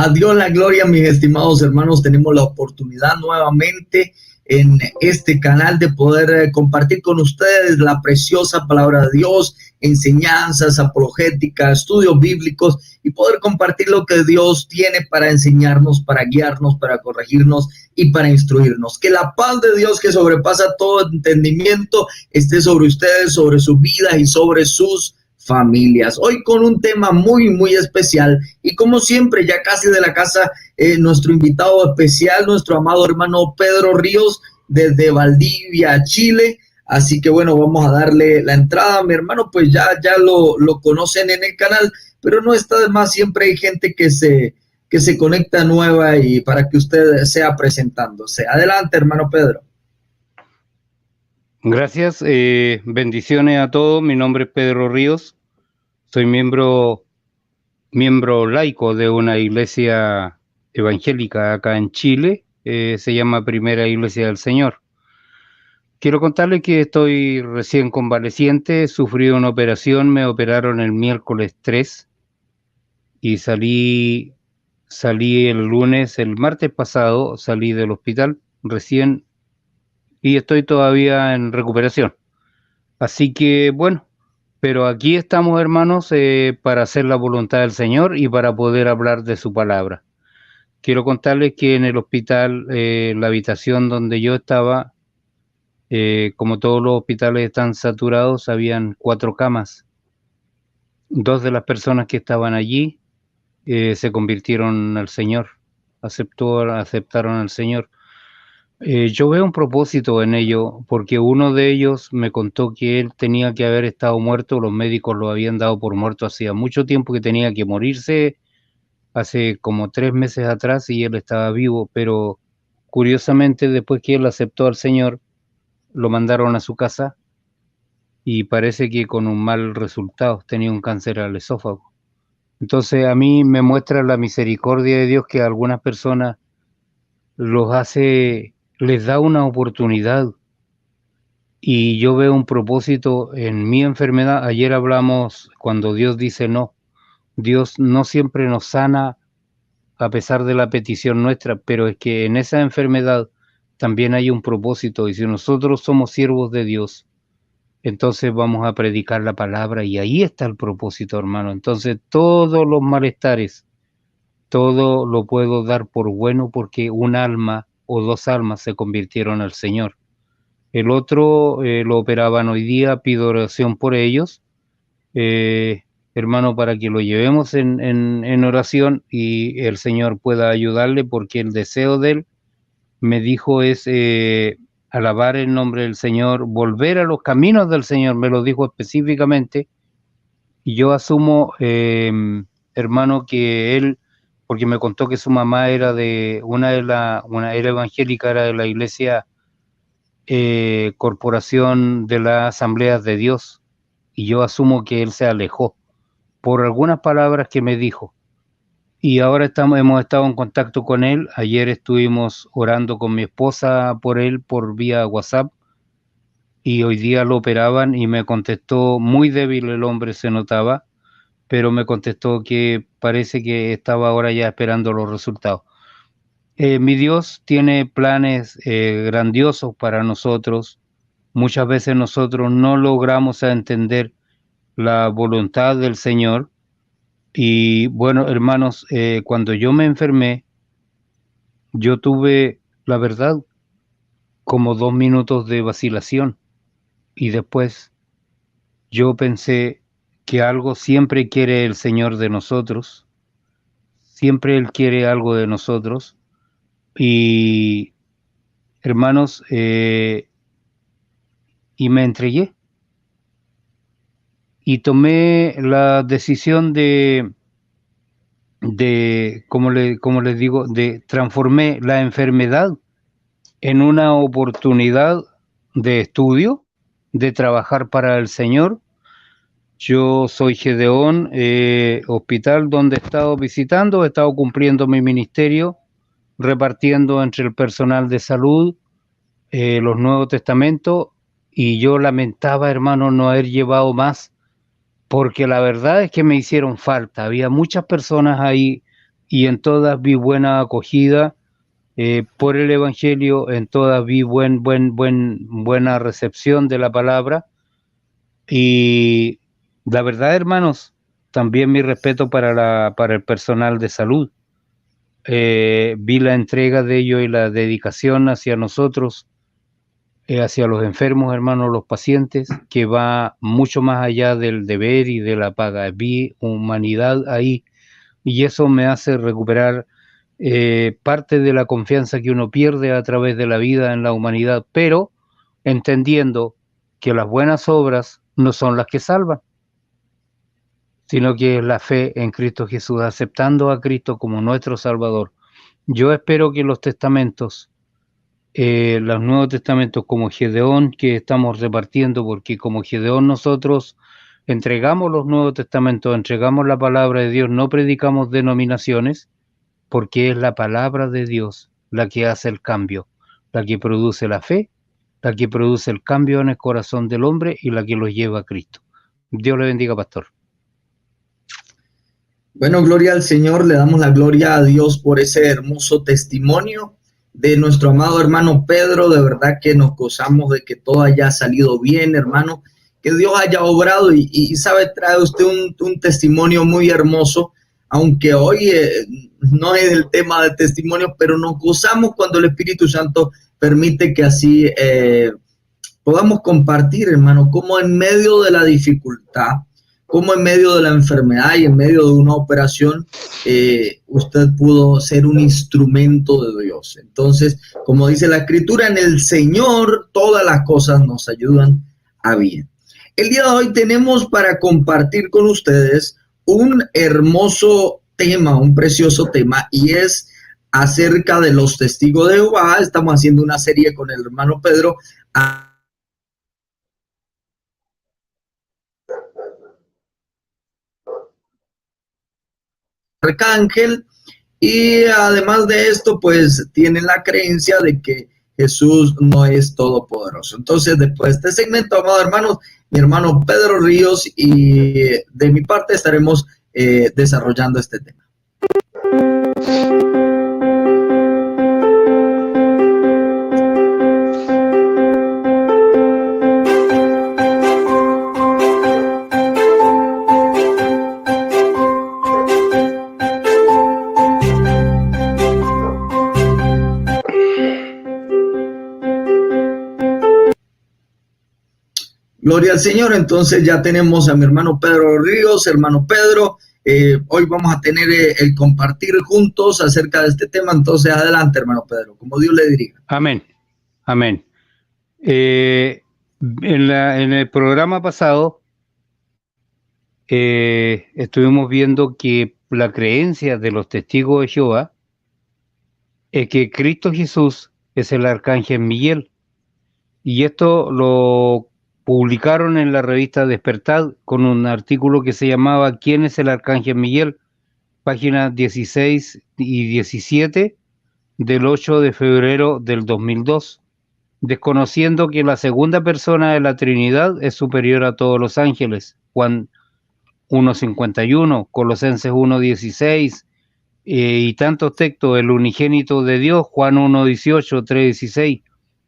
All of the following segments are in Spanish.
A Dios la gloria, mis estimados hermanos. Tenemos la oportunidad nuevamente en este canal de poder compartir con ustedes la preciosa palabra de Dios, enseñanzas apologéticas, estudios bíblicos y poder compartir lo que Dios tiene para enseñarnos, para guiarnos, para corregirnos y para instruirnos. Que la paz de Dios, que sobrepasa todo entendimiento, esté sobre ustedes, sobre sus vidas y sobre sus familias. Hoy con un tema muy especial y como siempre ya casi de la casa, nuestro invitado especial, nuestro amado hermano Pedro Ríos desde Valdivia, Chile. Así que bueno, vamos a darle la entrada. Mi hermano pues ya lo conocen en el canal, pero no está de más, siempre hay gente que se conecta nueva y para que usted sea presentándose. Adelante, hermano Pedro. Gracias, bendiciones a todos. Mi nombre es Pedro Ríos. Soy miembro laico de una iglesia evangélica acá en Chile, se llama Primera Iglesia del Señor. Quiero contarles que estoy recién convaleciente, sufrí una operación, me operaron el miércoles 3 y salí el martes pasado, salí del hospital recién y estoy todavía en recuperación. Así que bueno, pero aquí estamos, hermanos, para hacer la voluntad del Señor y para poder hablar de su palabra. Quiero contarles que en el hospital, la habitación donde yo estaba, como todos los hospitales están saturados, habían 4 camas. 2 de las personas que estaban allí se convirtieron al Señor, aceptaron al Señor. Yo veo un propósito en ello, porque uno de ellos me contó que él tenía que haber estado muerto, los médicos lo habían dado por muerto hacía mucho tiempo, que tenía que morirse hace como 3 meses atrás y él estaba vivo, pero curiosamente después que él aceptó al Señor, lo mandaron a su casa y parece que con un mal resultado, tenía un cáncer al esófago. Entonces a mí me muestra la misericordia de Dios que a algunas personas les da una oportunidad y yo veo un propósito en mi enfermedad. Ayer hablamos cuando Dios dice no. Dios no siempre nos sana a pesar de la petición nuestra, pero es que en esa enfermedad también hay un propósito y si nosotros somos siervos de Dios, entonces vamos a predicar la palabra y ahí está el propósito, hermano. Entonces todos los malestares, todo lo puedo dar por bueno porque un alma o 2 almas se convirtieron al Señor. El otro lo operaban hoy día, pido oración por ellos, hermano, para que lo llevemos en oración y el Señor pueda ayudarle, porque el deseo de él, me dijo, es alabar el nombre del Señor, volver a los caminos del Señor, me lo dijo específicamente, y yo asumo, hermano, que él, porque me contó que su mamá era era evangélica, era de la iglesia Corporación de las Asambleas de Dios, y yo asumo que él se alejó por algunas palabras que me dijo, y ahora hemos estado en contacto con él. Ayer estuvimos orando con mi esposa por él por vía WhatsApp, y hoy día lo operaban y me contestó, muy débil el hombre se notaba, pero me contestó que parece que estaba ahora ya esperando los resultados. Mi Dios tiene planes grandiosos para nosotros. Muchas veces nosotros no logramos entender la voluntad del Señor. Y bueno, hermanos, cuando yo me enfermé, yo tuve, la verdad, como 2 minutos de vacilación. Y después yo pensé que algo siempre quiere el Señor de nosotros. Siempre Él quiere algo de nosotros. Y hermanos, y me entregué y tomé la decisión como les digo, transformé la enfermedad en una oportunidad de estudio, de trabajar para el Señor. Yo soy Gedeón, hospital donde he estado visitando, he estado cumpliendo mi ministerio, repartiendo entre el personal de salud los Nuevos Testamentos, y yo lamentaba, hermano, no haber llevado más, porque la verdad es que me hicieron falta. Había muchas personas ahí y en todas vi buena acogida por el Evangelio, en todas vi buena recepción de la palabra. Y la verdad, hermanos, también mi respeto para el personal de salud. Vi la entrega de ellos y la dedicación hacia nosotros, hacia los enfermos, hermanos, los pacientes, que va mucho más allá del deber y de la paga. Vi humanidad ahí, y eso me hace recuperar parte de la confianza que uno pierde a través de la vida en la humanidad, pero entendiendo que las buenas obras no son las que salvan, sino que es la fe en Cristo Jesús, aceptando a Cristo como nuestro Salvador. Yo espero que los testamentos, los Nuevos Testamentos como Gedeón que estamos repartiendo, porque como Gedeón nosotros entregamos los Nuevos Testamentos, entregamos la palabra de Dios, no predicamos denominaciones, porque es la palabra de Dios la que hace el cambio, la que produce la fe, la que produce el cambio en el corazón del hombre y la que los lleva a Cristo. Dios le bendiga, pastor. Bueno, gloria al Señor, le damos la gloria a Dios por ese hermoso testimonio de nuestro amado hermano Pedro. De verdad que nos gozamos de que todo haya salido bien, hermano, que Dios haya obrado y sabe, trae usted un testimonio muy hermoso, aunque hoy no es el tema de testimonio, pero nos gozamos cuando el Espíritu Santo permite que así podamos compartir, hermano, cómo en medio de la dificultad, cómo en medio de la enfermedad y en medio de una operación, usted pudo ser un instrumento de Dios. Entonces, como dice la Escritura, en el Señor todas las cosas nos ayudan a bien. El día de hoy tenemos para compartir con ustedes un hermoso tema, un precioso tema, y es acerca de los testigos de Jehová. Estamos haciendo una serie con el hermano Pedro arcángel, y además de esto pues tienen la creencia de que Jesús no es todopoderoso. Entonces, después de este segmento, amados hermanos, mi hermano Pedro Ríos y de mi parte estaremos desarrollando este tema. Gloria al Señor. Entonces ya tenemos a mi hermano Pedro Ríos. Hermano Pedro, hoy vamos a tener el compartir juntos acerca de este tema. Entonces adelante, hermano Pedro, como Dios le diga. Amén, amén. En el programa pasado estuvimos viendo que la creencia de los testigos de Jehová es que Cristo Jesús es el arcángel Miguel, y esto lo publicaron en la revista Despertad con un artículo que se llamaba ¿Quién es el arcángel Miguel?, páginas 16 y 17 del 8 de febrero del 2002, desconociendo que la segunda persona de la Trinidad es superior a todos los ángeles. Juan 1:51, Colosenses 1:16 y tantos textos, el unigénito de Dios, Juan 1:18, 3:16,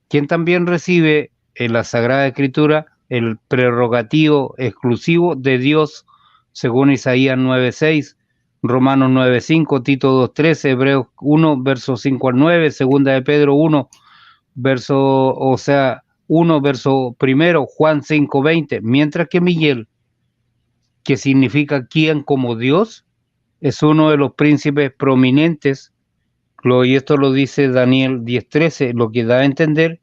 quien también recibe en la Sagrada Escritura el prerrogativo exclusivo de Dios, según Isaías 9:6, Romanos 9:5, Tito 2:13, Hebreos 1, versos 5 al 9, segunda de Pedro 1, verso 1, Juan 5:20, mientras que Miguel, que significa quien como Dios, es uno de los príncipes prominentes, y esto lo dice Daniel 10:13, lo que da a entender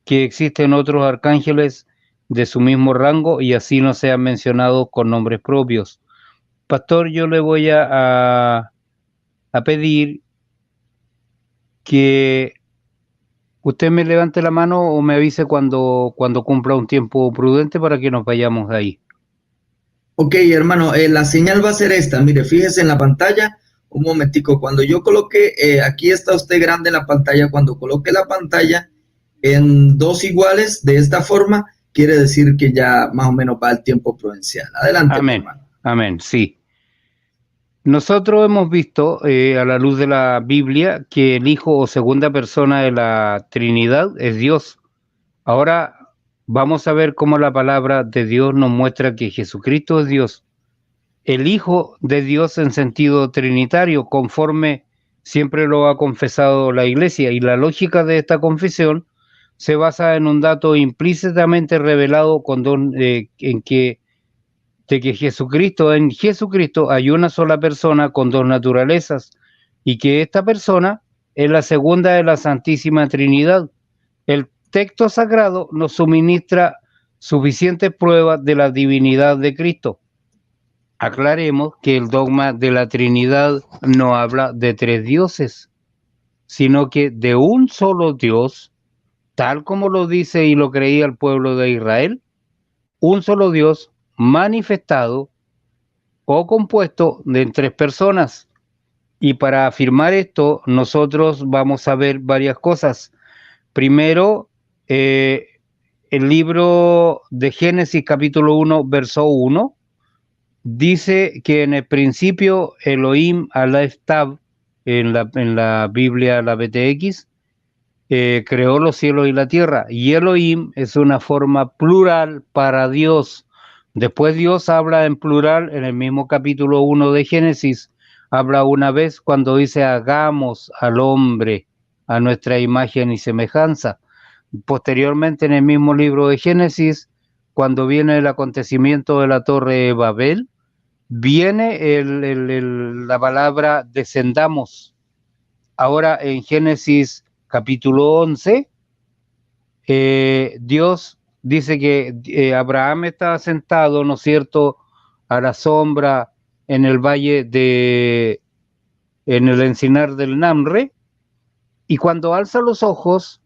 que existen otros arcángeles de su mismo rango y así no sean mencionados con nombres propios. Pastor, yo le voy a pedir que usted me levante la mano o me avise cuando cumpla un tiempo prudente para que nos vayamos de ahí. Ok, hermano, la señal va a ser esta. Mire, fíjese en la pantalla. Un momentico, cuando yo coloque, aquí está usted grande en la pantalla. Cuando coloque la pantalla en 2 iguales de esta forma, quiere decir que ya más o menos va el tiempo prudencial. Adelante, amén, hermano. Amén, sí. Nosotros hemos visto a la luz de la Biblia que el Hijo o segunda persona de la Trinidad es Dios. Ahora vamos a ver cómo la palabra de Dios nos muestra que Jesucristo es Dios, el Hijo de Dios en sentido trinitario, conforme siempre lo ha confesado la Iglesia. Y la lógica de esta confesión se basa en un dato implícitamente revelado en que en Jesucristo hay una sola persona con dos naturalezas y que esta persona es la segunda de la Santísima Trinidad. El texto sagrado nos suministra suficientes pruebas de la divinidad de Cristo. Aclaremos que el dogma de la Trinidad no habla de tres dioses, sino que de un solo Dios, tal como lo dice y lo creía el pueblo de Israel, un solo Dios manifestado o compuesto de tres personas. Y para afirmar esto, nosotros vamos a ver varias cosas. Primero, el libro de Génesis capítulo 1, verso 1, dice que en el principio Elohim Aleph Tav, en la Biblia, la BTX, creó los cielos y la tierra. Y Elohim es una forma plural para Dios. Después Dios habla en plural en el mismo capítulo 1 de Génesis. Habla una vez cuando dice hagamos al hombre a nuestra imagen y semejanza. Posteriormente en el mismo libro de Génesis, cuando viene el acontecimiento de la Torre de Babel, viene la palabra descendamos. Ahora en Génesis capítulo 11, Dios dice que Abraham estaba sentado, ¿no es cierto?, a la sombra en el en el encinar del Namre, y cuando alza los ojos,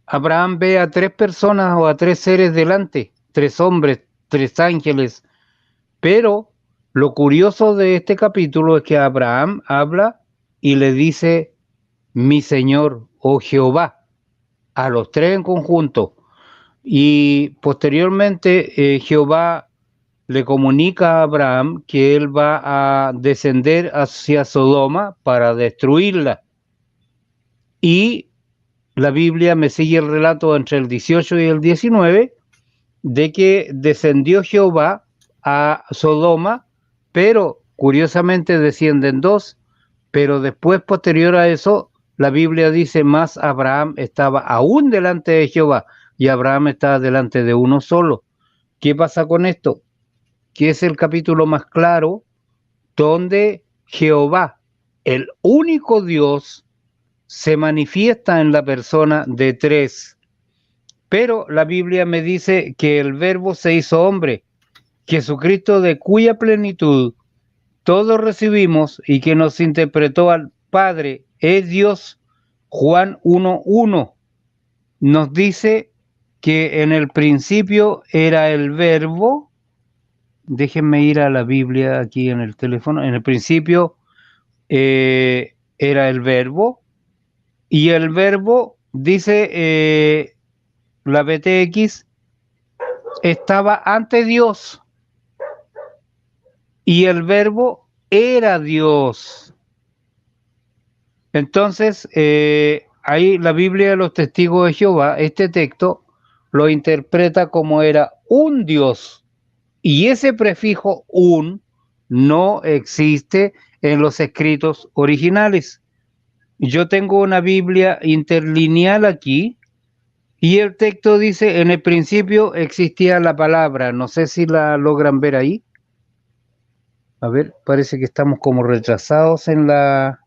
Abraham ve a tres personas o a tres seres delante, tres hombres, tres ángeles, pero lo curioso de este capítulo es que Abraham habla y le dice mi Señor o Jehová a los tres en conjunto. Y posteriormente Jehová le comunica a Abraham que él va a descender hacia Sodoma para destruirla. Y la Biblia me sigue el relato entre el 18 y el 19 de que descendió Jehová a Sodoma, pero curiosamente descienden dos, pero después, posterior a eso, la Biblia dice más Abraham estaba aún delante de Jehová y Abraham estaba delante de uno solo. ¿Qué pasa con esto? Que es el capítulo más claro donde Jehová, el único Dios, se manifiesta en la persona de tres. Pero la Biblia me dice que el Verbo se hizo hombre, Jesucristo de cuya plenitud todos recibimos y que nos interpretó al Padre, es Dios. Juan 1:1 nos dice que en el principio era el Verbo. Déjenme ir a la Biblia aquí en el teléfono. En el principio era el Verbo, y el Verbo, dice la BTX, estaba ante Dios, y el Verbo era Dios. Entonces, ahí la Biblia de los Testigos de Jehová, este texto, lo interpreta como era un Dios. Y ese prefijo un no existe en los escritos originales. Yo tengo una Biblia interlineal aquí y el texto dice, en el principio existía la palabra. No sé si la logran ver ahí. A ver, parece que estamos como retrasados en la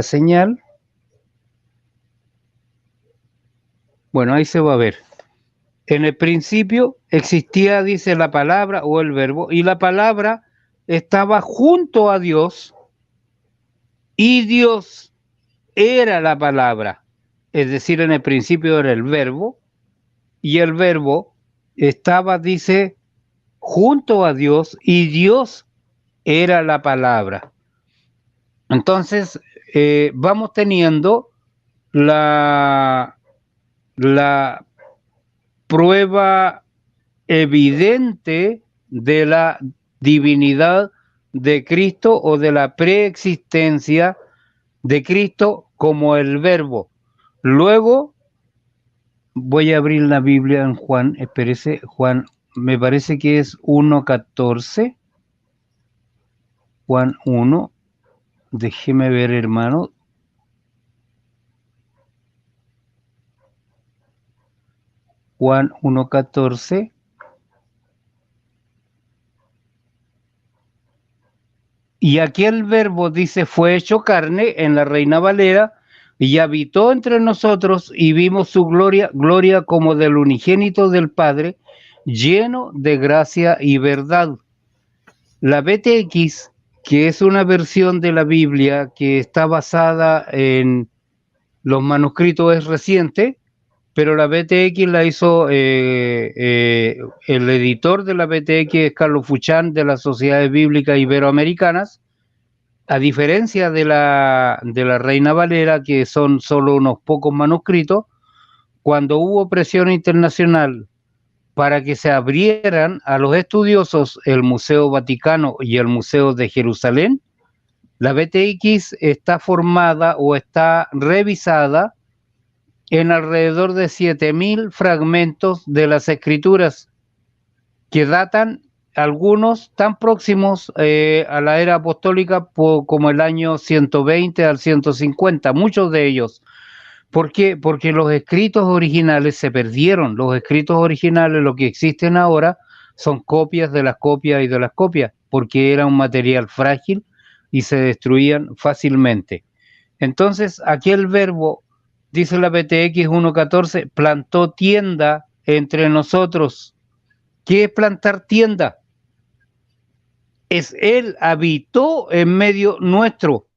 señal. Bueno, ahí se va a ver. En el principio existía, dice, la palabra o el verbo, y la palabra estaba junto a Dios, y Dios era la palabra. Es decir, en el principio era el verbo, y el verbo estaba, dice, junto a Dios, y Dios era la palabra. Entonces, vamos teniendo la prueba evidente de la divinidad de Cristo o de la preexistencia de Cristo como el Verbo. Luego voy a abrir la Biblia en Juan, espérese, Juan, me parece que es 1:14. Juan 1, déjeme ver, hermano. Juan 1:14. Y aquel Verbo, dice, fue hecho carne en la Reina Valera y habitó entre nosotros y vimos su gloria, gloria como del unigénito del Padre, lleno de gracia y verdad. La BTX, que es una versión de la Biblia que está basada en los manuscritos, es reciente, pero la BTX la hizo el editor de la BTX es Carlos Fuchán, de las Sociedades Bíblicas Iberoamericanas, a diferencia de la Reina Valera, que son solo unos pocos manuscritos. Cuando hubo presión internacional para que se abrieran a los estudiosos el Museo Vaticano y el Museo de Jerusalén, la BTX está formada o está revisada en alrededor de 7.000 fragmentos de las escrituras que datan algunos tan próximos a la era apostólica como el año 120 al 150, muchos de ellos. ¿Por qué? Porque los escritos originales se perdieron. Los escritos originales, lo que existen ahora, son copias de las copias y de las copias, porque era un material frágil y se destruían fácilmente. Entonces, aquel Verbo, dice la BTX 1:14, plantó tienda entre nosotros. ¿Qué es plantar tienda? Él habitó en medio nuestro.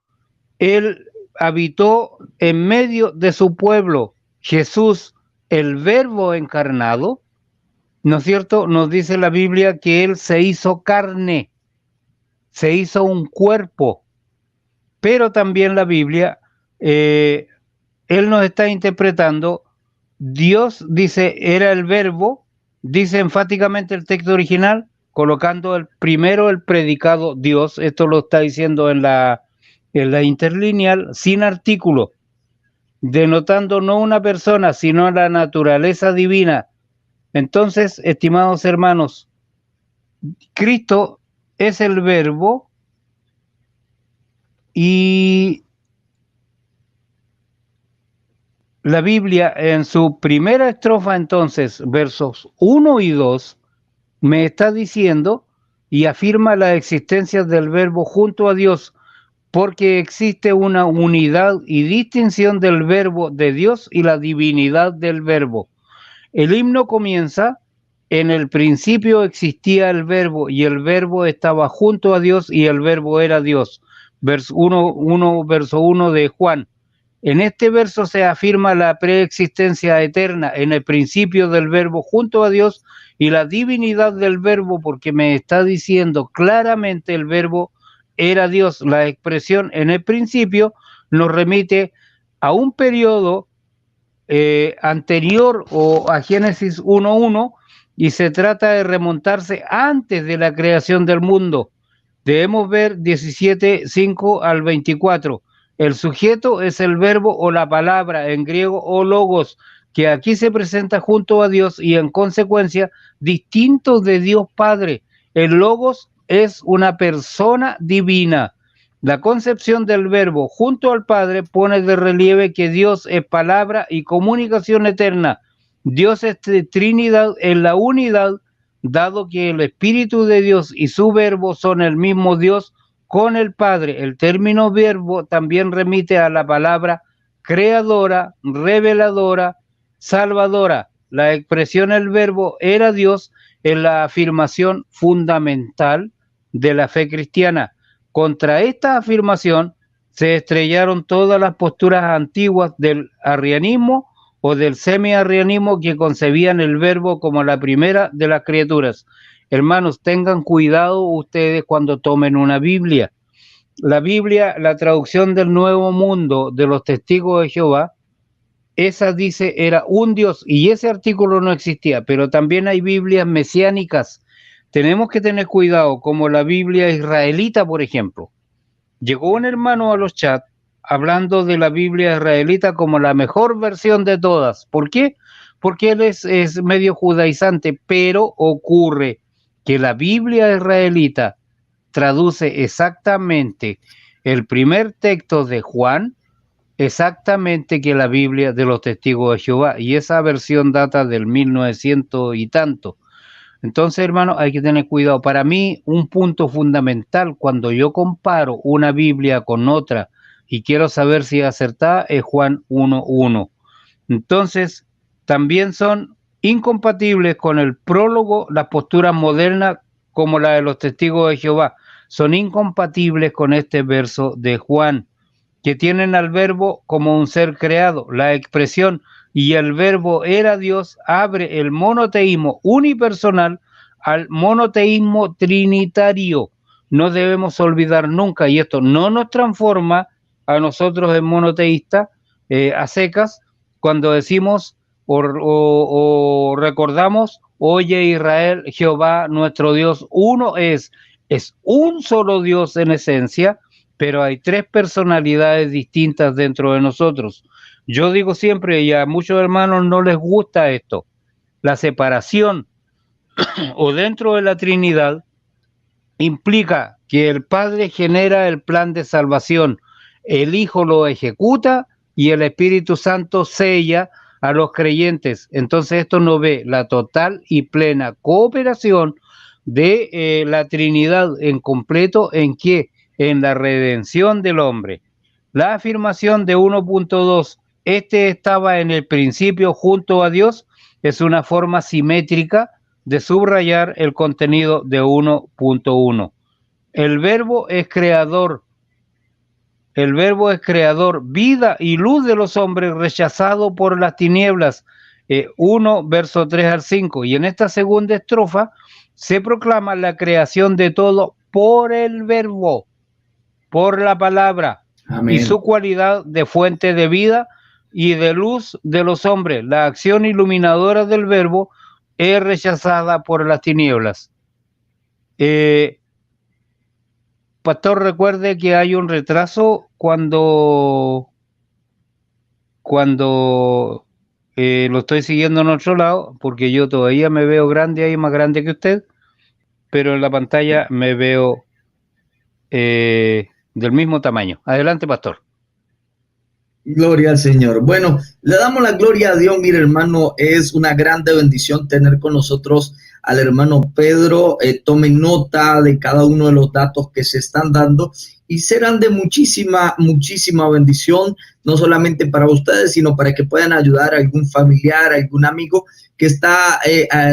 Él habitó en medio de su pueblo. Jesús, el Verbo encarnado, ¿no es cierto? Nos dice la Biblia que Él se hizo carne, se hizo un cuerpo. Pero también la Biblia, Él nos está interpretando, Dios dice, era el Verbo, dice enfáticamente el texto original, colocando primero el predicado Dios. Esto lo está diciendo en la interlineal, sin artículo, denotando no una persona, sino la naturaleza divina. Entonces, estimados hermanos, Cristo es el Verbo y la Biblia en su primera estrofa, entonces, versos 1 y 2, me está diciendo y afirma la existencia del Verbo junto a Dios, porque existe una unidad y distinción del Verbo de Dios y la divinidad del Verbo. El himno comienza, en el principio existía el Verbo y el Verbo estaba junto a Dios y el Verbo era Dios. Verso 1 de Juan. En este verso se afirma la preexistencia eterna en el principio del Verbo junto a Dios y la divinidad del Verbo, porque me está diciendo claramente el Verbo era Dios. La expresión en el principio nos remite a un periodo anterior o a Génesis 1:1 y se trata de remontarse antes de la creación del mundo. Debemos ver 17:5 al 24. El sujeto es el verbo o la palabra, en griego o logos, que aquí se presenta junto a Dios y en consecuencia distinto de Dios Padre. El logos es una persona divina. La concepción del Verbo junto al Padre pone de relieve que Dios es palabra y comunicación eterna. Dios es Trinidad en la unidad, dado que el Espíritu de Dios y su Verbo son el mismo Dios con el Padre. El término Verbo también remite a la palabra creadora, reveladora, salvadora. La expresión el Verbo era Dios es la afirmación fundamental de la fe cristiana. Contra esta afirmación se estrellaron todas las posturas antiguas del arrianismo o del semi-arrianismo que concebían el Verbo como la primera de las criaturas. Hermanos, tengan cuidado ustedes cuando tomen una Biblia. La Biblia, la traducción del Nuevo Mundo de los Testigos de Jehová, esa dice era un Dios y ese artículo no existía, pero también hay Biblias mesiánicas. tenemos que tener cuidado, como la Biblia israelita, por ejemplo. Llegó un hermano a los chats hablando de la Biblia israelita como la mejor versión de todas. ¿Por qué? Porque él es medio judaizante, pero ocurre que la Biblia israelita traduce exactamente el primer texto de Juan, exactamente que la Biblia de los Testigos de Jehová, y esa versión data del 1900 y tanto. Entonces, hermano, hay que tener cuidado. Para mí, un punto fundamental cuando yo comparo una Biblia con otra y quiero saber si es acertada es Juan 1:1. Entonces, también son incompatibles con el prólogo las posturas modernas como la de los Testigos de Jehová. Son incompatibles con este verso de Juan, que tienen al verbo como un ser creado. La expresión "y el verbo era Dios" abre el monoteísmo unipersonal al monoteísmo trinitario. No debemos olvidar nunca, y esto no nos transforma a nosotros en monoteístas a secas, cuando decimos o recordamos: oye Israel, Jehová nuestro Dios uno es un solo Dios en esencia, pero hay tres personalidades distintas dentro de nosotros. Yo digo siempre, y a muchos hermanos no les gusta esto, la separación o dentro de la Trinidad implica que el Padre genera el plan de salvación, el Hijo lo ejecuta y el Espíritu Santo sella a los creyentes. Entonces esto nos ve la total y plena cooperación de la Trinidad en completo. ¿En qué? En la redención del hombre. La afirmación de 1.2, este estaba en el principio junto a Dios, es una forma simétrica de subrayar el contenido de 1.1. El verbo es creador, vida y luz de los hombres, rechazado por las tinieblas. 1, verso 3 al 5. Y en esta segunda estrofa se proclama la creación de todo por el verbo, por la palabra. Amén. Y su cualidad de fuente de vida y de luz de los hombres. La acción iluminadora del verbo es rechazada por las tinieblas. Pastor, recuerde que hay un retraso cuando lo estoy siguiendo en otro lado, porque yo todavía me veo grande ahí, más grande que usted, pero en la pantalla me veo del mismo tamaño. Adelante, pastor. Gloria al Señor. Bueno, le damos la gloria a Dios. Mire, hermano, es una grande bendición tener con nosotros al hermano Pedro. Tomen nota de cada uno de los datos que se están dando y serán de muchísima bendición, no solamente para ustedes, sino para que puedan ayudar a algún familiar, a algún amigo que está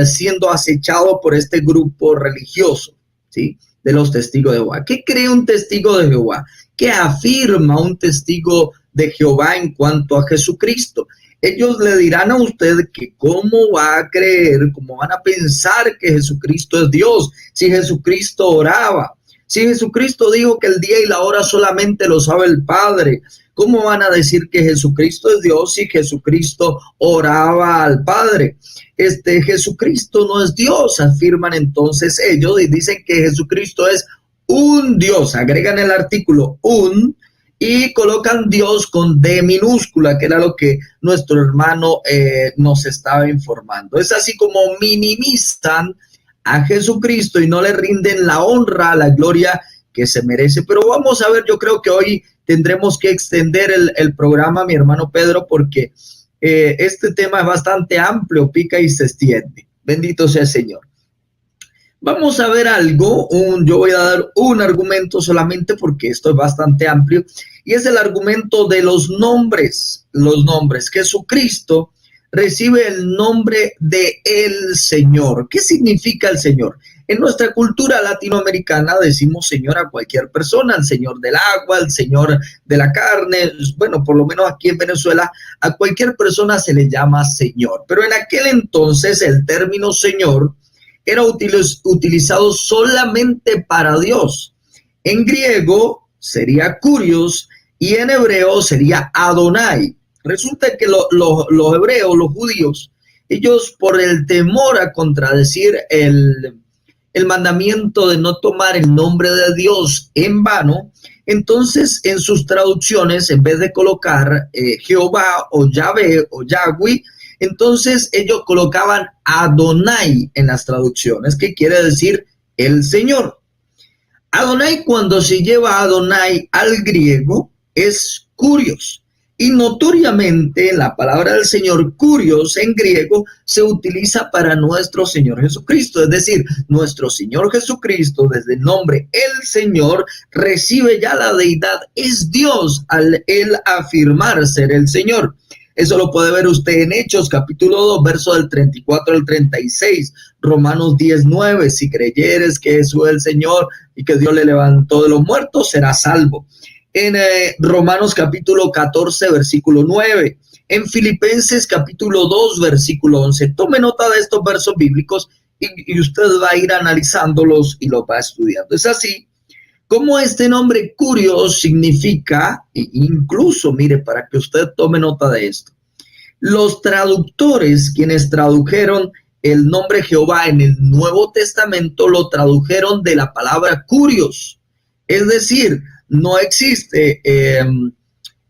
siendo acechado por este grupo religioso, ¿sí?, de los testigos de Jehová. ¿Qué cree un testigo de Jehová? ¿Qué afirma un testigo de Jehová en cuanto a Jesucristo? Ellos le dirán a usted que cómo va a creer, cómo van a pensar que Jesucristo es Dios, si Jesucristo oraba, si Jesucristo dijo que el día y la hora solamente lo sabe el Padre. ¿Cómo van a decir que Jesucristo es Dios si Jesucristo oraba al Padre? Jesucristo no es Dios, afirman entonces ellos, y dicen que Jesucristo es un Dios. Agregan el artículo un y colocan Dios con D minúscula, que era lo que nuestro hermano nos estaba informando. Es así como minimizan a Jesucristo y no le rinden la honra, la gloria que se merece. Pero vamos a ver, yo creo que hoy tendremos que extender el programa, mi hermano Pedro, porque este tema es bastante amplio, pica y se extiende. Bendito sea el Señor. Vamos a ver algo, yo voy a dar un argumento solamente porque esto es bastante amplio, y es el argumento de los nombres. Los nombres. Jesucristo recibe el nombre de el Señor. ¿Qué significa el Señor? En nuestra cultura latinoamericana decimos Señor a cualquier persona, el Señor del agua, el Señor de la carne. Bueno, por lo menos aquí en Venezuela a cualquier persona se le llama Señor. Pero en aquel entonces el término Señor era utilizado solamente para Dios. En griego sería Kurios y en hebreo sería Adonai. Resulta que los hebreos, los judíos, ellos por el temor a contradecir el mandamiento de no tomar el nombre de Dios en vano, entonces en sus traducciones, en vez de colocar Jehová o Yahvé o Yahweh, entonces ellos colocaban Adonai en las traducciones, que quiere decir el Señor. Adonai, cuando se lleva Adonai al griego, es Kurios. Y notoriamente la palabra del Señor, Kurios, en griego, se utiliza para nuestro Señor Jesucristo. Es decir, nuestro Señor Jesucristo, desde el nombre el Señor, recibe ya la deidad, es Dios, al él afirmar ser el Señor. Eso lo puede ver usted en Hechos, capítulo 2, verso del 34 al 36, Romanos 10:9, si creyeres que Jesús es el Señor y que Dios le levantó de los muertos, serás salvo. En Romanos capítulo 14, versículo 9, en Filipenses capítulo 2, versículo 11. Tome nota de estos versos bíblicos y usted va a ir analizándolos y los va estudiando. Es así como este nombre Kurios significa, incluso, mire, para que usted tome nota de esto, los traductores, quienes tradujeron el nombre Jehová en el Nuevo Testamento, lo tradujeron de la palabra Kurios. Es decir, no existe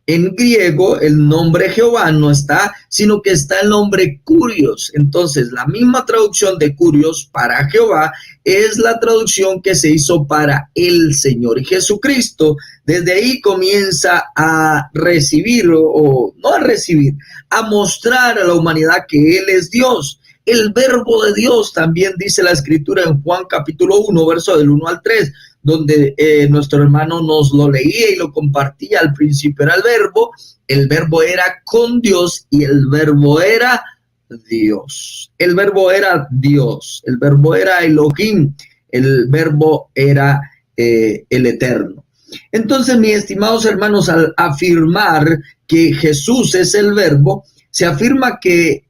en griego el nombre Jehová, no está, sino que está el nombre Kurios. Entonces, la misma traducción de Kurios para Jehová es la traducción que se hizo para el Señor. Y Jesucristo desde ahí comienza a recibir, o no a recibir, a mostrar a la humanidad que Él es Dios. El verbo de Dios, también dice la escritura en Juan capítulo 1, verso del 1 al 3, donde nuestro hermano nos lo leía y lo compartía. Al principio era el verbo era con Dios y el verbo era Dios. El verbo era Dios, el verbo era Elohim, el verbo era el Eterno. Entonces, mis estimados hermanos, al afirmar que Jesús es el verbo, se afirma que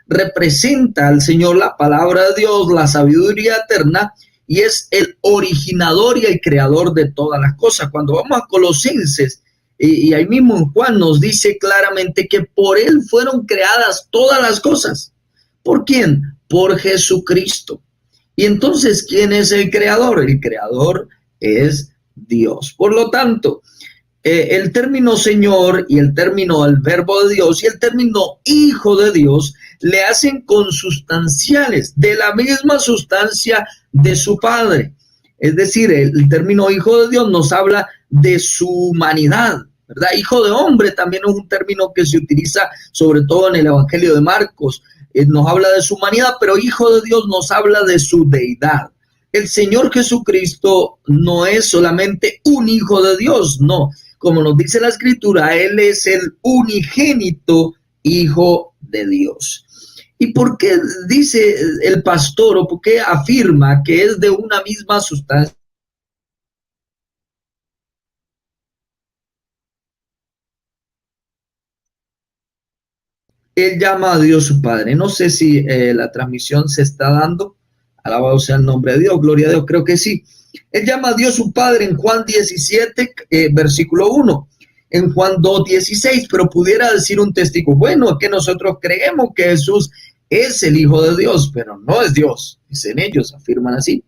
representa al Señor la palabra de Dios, la sabiduría eterna, y es el originador y el creador de todas las cosas. Cuando vamos a Colosenses, y ahí mismo en Juan nos dice claramente que por Él fueron creadas todas las cosas. ¿Por quién? Por Jesucristo. Y entonces, ¿quién es el creador? El creador es Dios. Por lo tanto, el término Señor y el término el verbo de Dios y el término Hijo de Dios le hacen consustanciales, de la misma sustancia de su Padre. Es decir, el término Hijo de Dios nos habla de su humanidad, ¿verdad? Hijo de hombre también es un término que se utiliza sobre todo en el Evangelio de Marcos. Nos habla de su humanidad, pero Hijo de Dios nos habla de su deidad. El Señor Jesucristo no es solamente un Hijo de Dios, no. Como nos dice la Escritura, Él es el unigénito Hijo de Dios. ¿Y por qué dice el pastor o por qué afirma que es de una misma sustancia? Él llama a Dios su Padre. No sé si la transmisión se está dando. Alabado sea el nombre de Dios, gloria a Dios, creo que sí. Él llama a Dios su Padre en Juan 17, versículo 1. En Juan 2:16, pero pudiera decir un testigo, bueno, es que nosotros creemos que Jesús es el Hijo de Dios, pero no es Dios, dicen ellos, afirman así.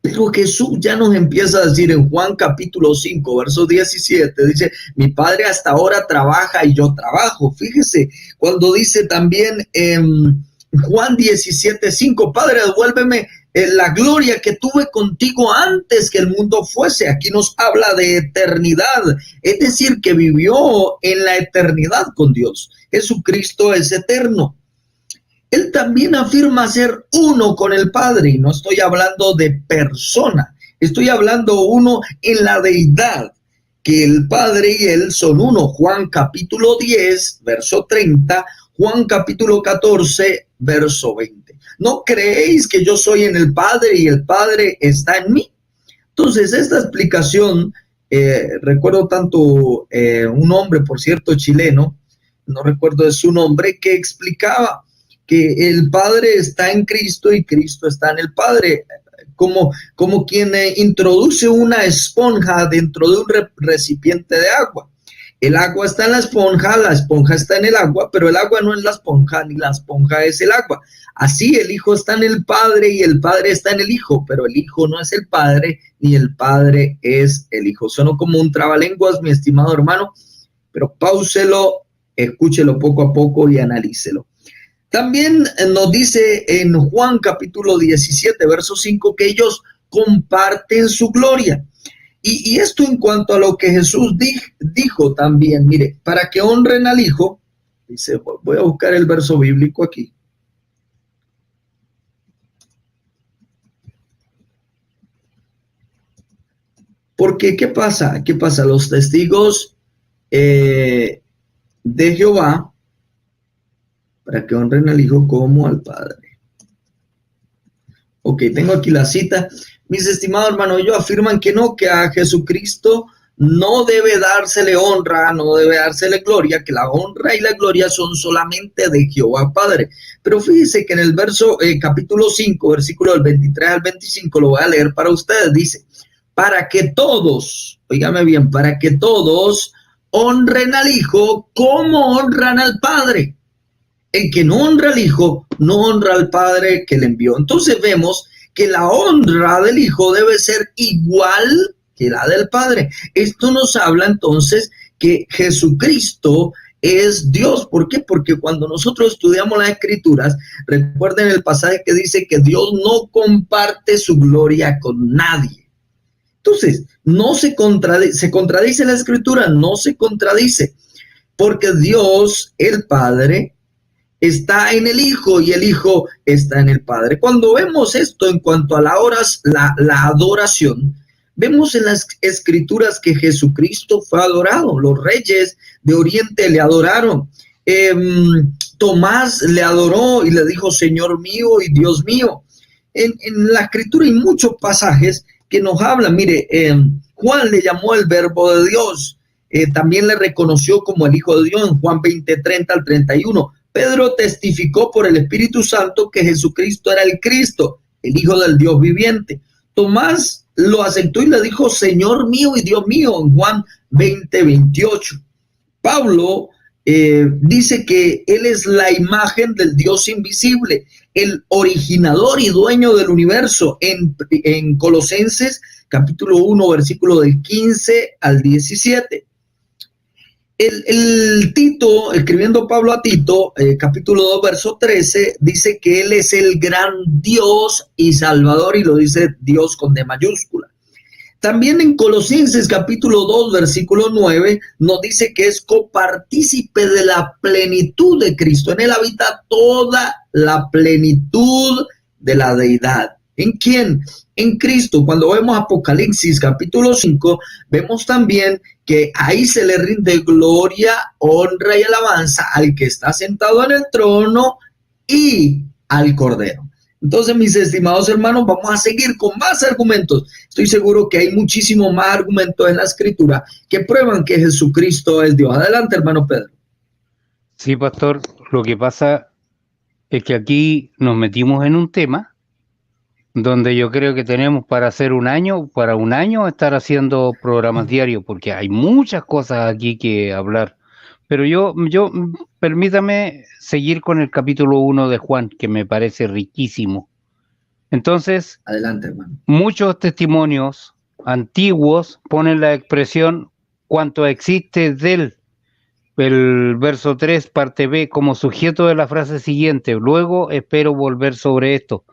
Pero Jesús ya nos empieza a decir en Juan capítulo 5, verso 17, dice, mi Padre hasta ahora trabaja y yo trabajo. Fíjese, cuando dice también en Juan 17:5, Padre, devuélveme la gloria que tuve contigo antes que el mundo fuese. Aquí nos habla de eternidad, es decir, que vivió en la eternidad con Dios. Jesucristo es eterno. Él también afirma ser uno con el Padre, y no estoy hablando de persona, estoy hablando uno en la deidad, que el Padre y Él son uno. Juan capítulo 10, verso 30, Juan capítulo 14, verso 20. ¿No creéis que yo soy en el Padre y el Padre está en mí? Entonces, esta explicación, recuerdo tanto un hombre, por cierto, chileno, no recuerdo de su nombre, que explicaba que el Padre está en Cristo y Cristo está en el Padre, como quien introduce una esponja dentro de un recipiente de agua. El agua está en la esponja está en el agua, pero el agua no es la esponja, ni la esponja es el agua. Así el Hijo está en el Padre y el Padre está en el Hijo, pero el Hijo no es el Padre, ni el Padre es el Hijo. Sonó como un trabalenguas, mi estimado hermano, pero páuselo, escúchelo poco a poco y analícelo. También nos dice en Juan capítulo 17, verso 5, que ellos comparten su gloria. Y esto en cuanto a lo que Jesús dijo también, mire, para que honren al Hijo, dice, voy a buscar el verso bíblico aquí. Porque, ¿qué pasa? ¿Qué pasa? Los testigos de Jehová, para que honren al Hijo como al Padre. Ok, tengo aquí la cita. Mis estimados hermanos, ellos afirman que no, que a Jesucristo no debe dársele honra, no debe dársele gloria, que la honra y la gloria son solamente de Jehová Padre. Pero fíjese que en el verso, capítulo 5, versículo del 23 al 25, lo voy a leer para ustedes, dice, para que todos, oígame bien, para que todos honren al Hijo como honran al Padre. El que no honra al Hijo, no honra al Padre que le envió. Entonces vemos que la honra del Hijo debe ser igual que la del Padre. Esto nos habla entonces que Jesucristo es Dios. ¿Por qué? Porque cuando nosotros estudiamos las Escrituras, recuerden el pasaje que dice que Dios no comparte su gloria con nadie. Entonces, no se contradice la Escritura, no se contradice, porque Dios, el Padre, está en el Hijo y el Hijo está en el Padre. Cuando vemos esto en cuanto a la adoración, vemos en las Escrituras que Jesucristo fue adorado. Los reyes de Oriente le adoraron. Tomás le adoró y le dijo, Señor mío y Dios mío. En la Escritura hay muchos pasajes que nos hablan. Mire, Juan le llamó el Verbo de Dios. También le reconoció como el Hijo de Dios en Juan 20, 30 al 31. Pedro testificó por el Espíritu Santo que Jesucristo era el Cristo, el Hijo del Dios viviente. Tomás lo aceptó y le dijo, Señor mío y Dios mío, en Juan 20, 28. Pablo dice que Él es la imagen del Dios invisible, el originador y dueño del universo, en Colosenses capítulo 1, versículo del 15 al 17. El Tito, escribiendo Pablo a Tito, capítulo 2, verso 13, dice que Él es el gran Dios y Salvador, y lo dice Dios con D mayúscula. También en Colosenses, capítulo 2, versículo 9, nos dice que es copartícipe de la plenitud de Cristo. En Él habita toda la plenitud de la deidad. ¿En quién? En Cristo. Cuando vemos Apocalipsis capítulo 5, vemos también que ahí se le rinde gloria, honra y alabanza al que está sentado en el trono y al Cordero. Entonces, mis estimados hermanos, vamos a seguir con más argumentos. Estoy seguro que hay muchísimo más argumentos en la Escritura que prueban que Jesucristo es Dios. Adelante, hermano Pedro. Sí, pastor, lo que pasa es que aquí nos metimos en un tema donde yo creo que tenemos para un año estar haciendo programas diarios, porque hay muchas cosas aquí que hablar. Pero yo permítame seguir con el capítulo 1 de Juan, que me parece riquísimo. Entonces, adelante, hermano. Muchos testimonios antiguos ponen la expresión cuanto existe del, el verso 3, parte B, como sujeto de la frase siguiente. Luego espero volver sobre esto.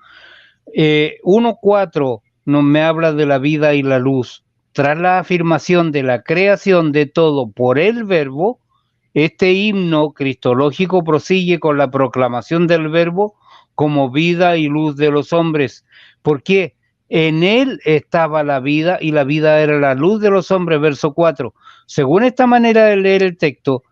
1.4 nos me habla de la vida y la luz. Tras la afirmación de la creación de todo por el verbo, este himno cristológico prosigue con la proclamación del verbo como vida y luz de los hombres. Porque en él estaba la vida y la vida era la luz de los hombres, verso 4. Según esta manera de leer el texto,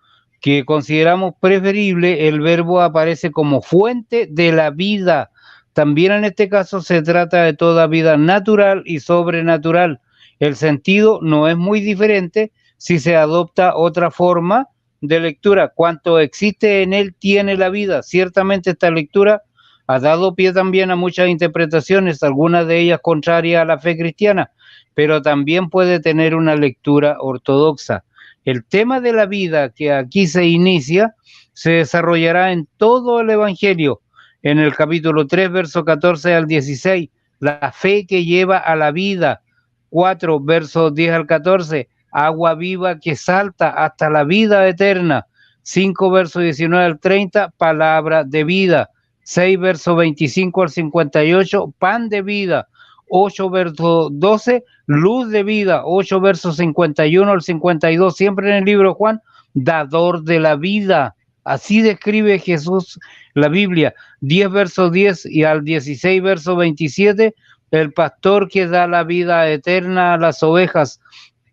que consideramos preferible, el verbo aparece como fuente de la vida. También en este caso se trata de toda vida natural y sobrenatural. El sentido no es muy diferente si se adopta otra forma de lectura. Cuanto existe en él tiene la vida. Ciertamente esta lectura ha dado pie también a muchas interpretaciones, algunas de ellas contrarias a la fe cristiana, pero también puede tener una lectura ortodoxa. El tema de la vida que aquí se inicia se desarrollará en todo el Evangelio. En el capítulo 3, verso 14 al 16, la fe que lleva a la vida. 4, versos 10 al 14, agua viva que salta hasta la vida eterna. 5, verso 19 al 30, palabra de vida. 6, verso 25 al 58, pan de vida. 8, verso 12, luz de vida. 8, verso 51 al 52, siempre en el libro de Juan, dador de la vida. Así describe Jesús la Biblia. 10, verso 10 y al 16, verso 27, el pastor que da la vida eterna a las ovejas.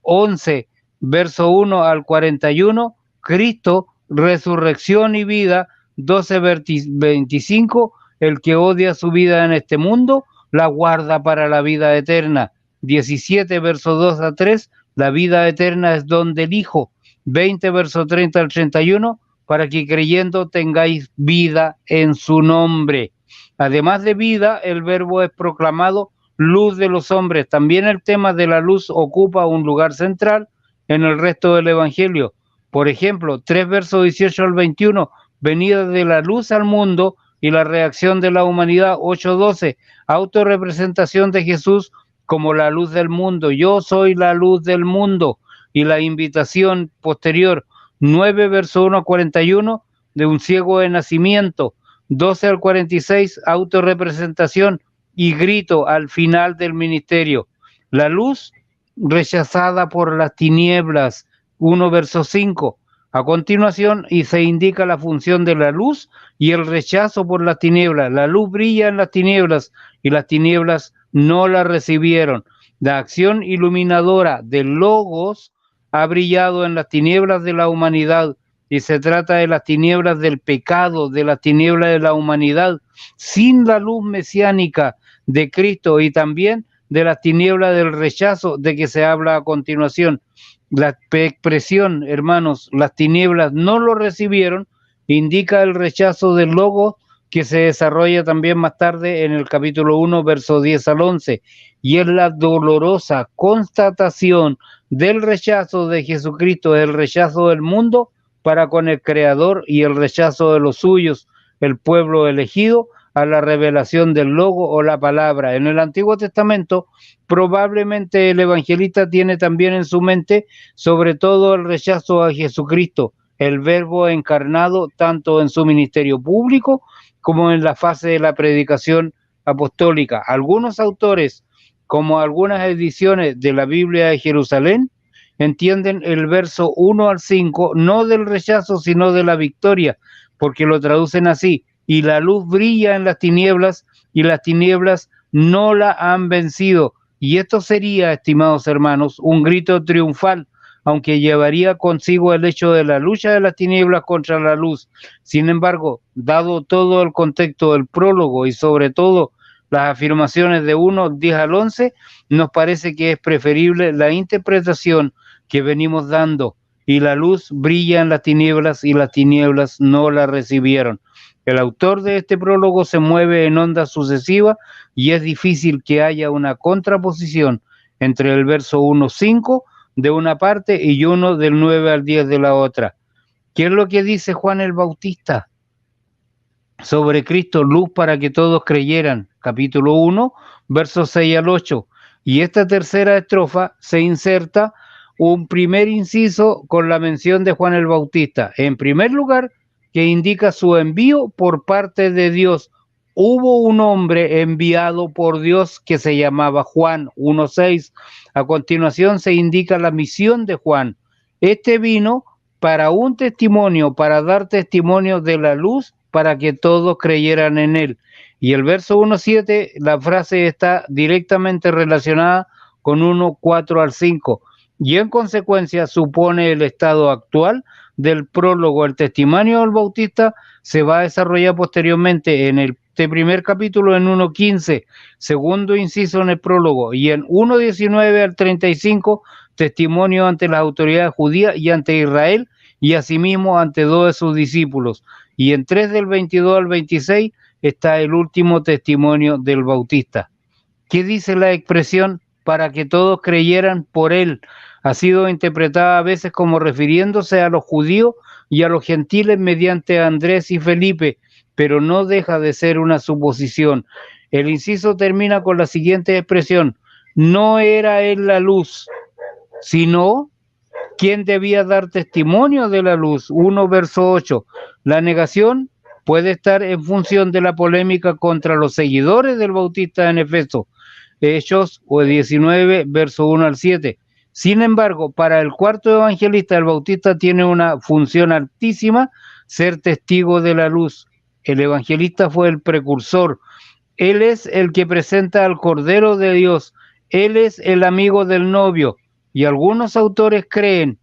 11, verso 1 al 41, Cristo, resurrección y vida. 12, 25, el que odia su vida en este mundo, la guarda para la vida eterna. 17, verso 2 a 3, la vida eterna es don del Hijo. 20, verso 30 al 31, para que creyendo tengáis vida en su nombre. Además de vida, el verbo es proclamado luz de los hombres. También el tema de la luz ocupa un lugar central en el resto del Evangelio. Por ejemplo, 3 versos 18 al 21, venida de la luz al mundo y la reacción de la humanidad. 8:12, autorrepresentación de Jesús como la luz del mundo. Yo soy la luz del mundo. Y la invitación posterior. 9 verso 1 a 41, de un ciego de nacimiento. 12 al 46, autorrepresentación y grito al final del ministerio. La luz rechazada por las tinieblas. 1 verso 5. A continuación, y se indica la función de la luz y el rechazo por las tinieblas. La luz brilla en las tinieblas y las tinieblas no la recibieron. La acción iluminadora del Logos ha brillado en las tinieblas de la humanidad, y se trata de las tinieblas del pecado, de las tinieblas de la humanidad, sin la luz mesiánica de Cristo, y también de las tinieblas del rechazo de que se habla a continuación. La expresión, hermanos, las tinieblas no lo recibieron, indica el rechazo del Logos, que se desarrolla también más tarde en el capítulo 1, versos 10 al 11, y es la dolorosa constatación del rechazo de Jesucristo, el rechazo del mundo para con el Creador y el rechazo de los suyos, el pueblo elegido, a la revelación del Logo o la palabra. En el Antiguo Testamento, probablemente el evangelista tiene también en su mente sobre todo el rechazo a Jesucristo, el Verbo encarnado, tanto en su ministerio público como en la fase de la predicación apostólica. Algunos autores, como algunas ediciones de la Biblia de Jerusalén, entienden el verso 1 al 5 no del rechazo, sino de la victoria, porque lo traducen así: y la luz brilla en las tinieblas, y las tinieblas no la han vencido. Y esto sería, estimados hermanos, un grito triunfal, aunque llevaría consigo el hecho de la lucha de las tinieblas contra la luz. Sin embargo, dado todo el contexto del prólogo y sobre todo las afirmaciones de 1, 10 al 11, nos parece que es preferible la interpretación que venimos dando: y la luz brilla en las tinieblas y las tinieblas no la recibieron. El autor de este prólogo se mueve en ondas sucesivas y es difícil que haya una contraposición entre el verso 1-5 de una parte y 1 del 9 al 10 de la otra. ¿Qué es lo que dice Juan el Bautista sobre Cristo? Luz para que todos creyeran, capítulo 1, versos 6 al 8. Y esta tercera estrofa se inserta un primer inciso con la mención de Juan el Bautista. En primer lugar, que indica su envío por parte de Dios. Hubo un hombre enviado por Dios que se llamaba Juan, 1:6. A continuación se indica la misión de Juan. Este vino para un testimonio, para dar testimonio de la luz, para que todos creyeran en él. Y el verso 1:7, la frase está directamente relacionada con 1:4 al 5. Y en consecuencia supone el estado actual del prólogo. El testimonio del Bautista se va a desarrollar posteriormente en este primer capítulo en 1:15, segundo inciso en el prólogo, y en 1:19 al 35, testimonio ante las autoridades judías y ante Israel, y asimismo ante 2 de sus discípulos. Y en 3 del 22 al 26 está el último testimonio del Bautista. ¿Qué dice la expresión para que todos creyeran por él. Ha sido interpretada a veces como refiriéndose a los judíos y a los gentiles mediante Andrés y Felipe, pero no deja de ser una suposición. El inciso termina con la siguiente expresión: no era él la luz, sino quien debía dar testimonio de la luz. 1 verso 8. La negación puede estar en función de la polémica contra los seguidores del Bautista en Efeso. Hechos 19, verso 1 al 7. Sin embargo, para el cuarto evangelista, el Bautista tiene una función altísima: ser testigo de la luz. El evangelista fue el precursor. Él es el que presenta al Cordero de Dios. Él es el amigo del novio. Y algunos autores creen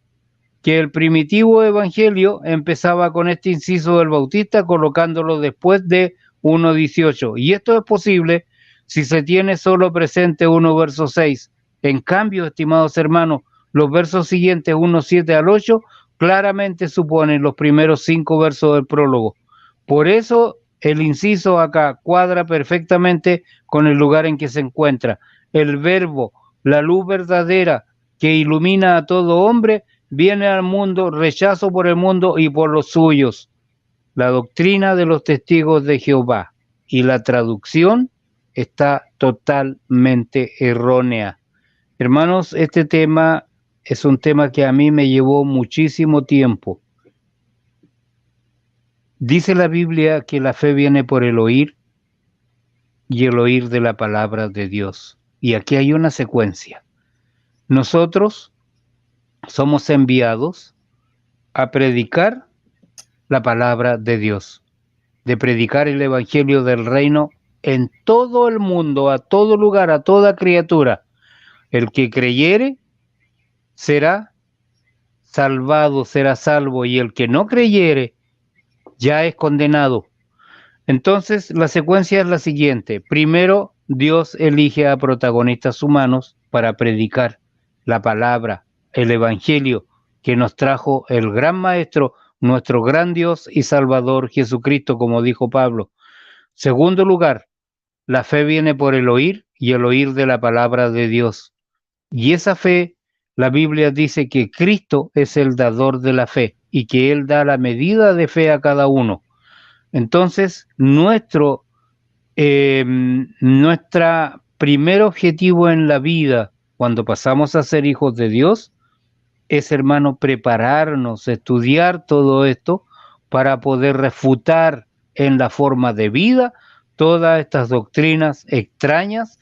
que el primitivo evangelio empezaba con este inciso del Bautista, colocándolo después de 1.18. Y esto es posible si se tiene solo presente 1 verso 6. En cambio, estimados hermanos, los versos siguientes, 1:7 al 8, claramente suponen los primeros 5 versos del prólogo. Por eso el inciso acá cuadra perfectamente con el lugar en que se encuentra. El verbo, la luz verdadera que ilumina a todo hombre, viene al mundo, rechazo por el mundo y por los suyos. La doctrina de los testigos de Jehová y la traducción está totalmente errónea. Hermanos, este tema es un tema que a mí me llevó muchísimo tiempo. Dice la Biblia que la fe viene por el oír y el oír de la palabra de Dios. Y aquí hay una secuencia. Nosotros somos enviados a predicar la palabra de Dios, de predicar el evangelio del reino en todo el mundo, a todo lugar, a toda criatura. El que creyere será salvado, será salvo, y el que no creyere ya es condenado. Entonces, la secuencia es la siguiente. Primero, Dios elige a protagonistas humanos para predicar la palabra, el evangelio que nos trajo el gran maestro, nuestro gran Dios y Salvador Jesucristo, como dijo Pablo. Segundo lugar, la fe viene por el oír y el oír de la palabra de Dios. Y esa fe, la Biblia dice que Cristo es el dador de la fe y que Él da la medida de fe a cada uno. Entonces, nuestro primer objetivo en la vida, cuando pasamos a ser hijos de Dios, es, hermano, prepararnos, estudiar todo esto para poder refutar en la forma de vida todas estas doctrinas extrañas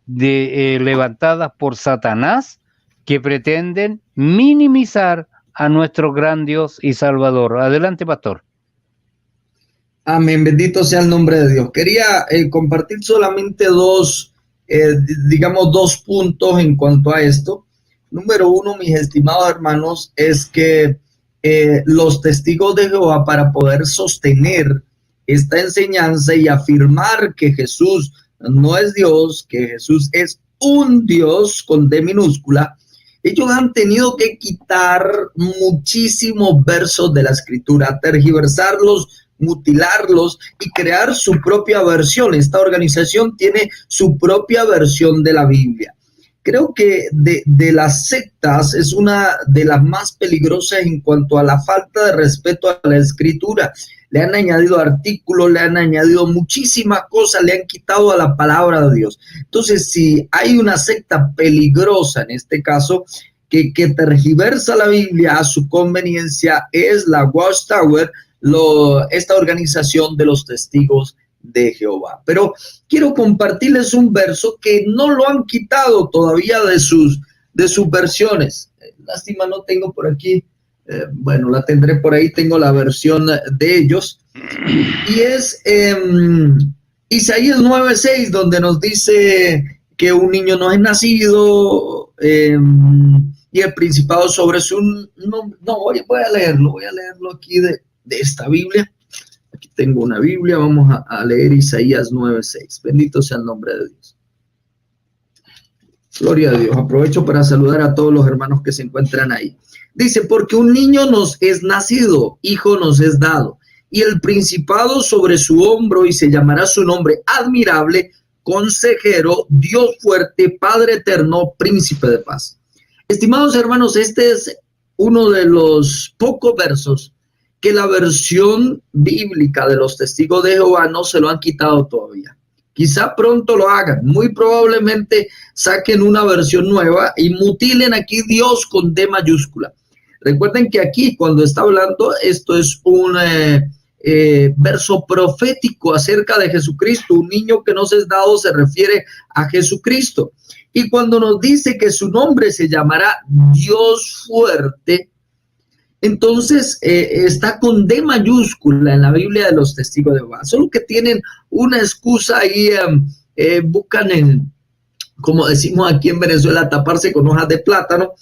levantadas por Satanás, que pretenden minimizar a nuestro gran Dios y Salvador. Adelante, pastor. Amén, bendito sea el nombre de Dios. Quería compartir solamente dos puntos en cuanto a esto. Número uno, mis estimados hermanos, es que los testigos de Jehová, para poder sostener esta enseñanza y afirmar que Jesús no es Dios, que Jesús es un Dios con D minúscula, ellos han tenido que quitar muchísimos versos de la Escritura, tergiversarlos, mutilarlos y crear su propia versión. Esta organización tiene su propia versión de la Biblia. Creo que de las sectas es una de las más peligrosas en cuanto a la falta de respeto a la Escritura. Le han añadido artículos, le han añadido muchísimas cosas, le han quitado a la palabra de Dios. Entonces, si hay una secta peligrosa en este caso, que tergiversa la Biblia a su conveniencia, es la Watchtower, esta organización de los testigos de Jehová. Pero quiero compartirles un verso que no lo han quitado todavía de sus versiones. Lástima, no tengo por aquí. Bueno, la tendré por ahí, tengo la versión de ellos. Y es Isaías 9:6, donde nos dice que un niño no es nacido y el principado sobre su... voy a leerlo aquí de esta Biblia. Aquí tengo una Biblia, vamos a leer Isaías 9:6. Bendito sea el nombre de Dios. Gloria a Dios. Aprovecho para saludar a todos los hermanos que se encuentran ahí. Dice, porque un niño nos es nacido, hijo nos es dado, y el principado sobre su hombro, y se llamará su nombre admirable, Consejero, Dios fuerte, Padre eterno, Príncipe de paz. Estimados hermanos, este es uno de los pocos versos que la versión bíblica de los testigos de Jehová no se lo han quitado todavía. Quizá pronto lo hagan, muy probablemente saquen una versión nueva y mutilen aquí Dios con D mayúscula. Recuerden que aquí cuando está hablando, esto es un verso profético acerca de Jesucristo. Un niño que nos es dado se refiere a Jesucristo. Y cuando nos dice que su nombre se llamará Dios fuerte, entonces está con D mayúscula en la Biblia de los testigos de Jehová. Solo que tienen una excusa ahí, buscan en, como decimos aquí en Venezuela, taparse con hojas de plátano.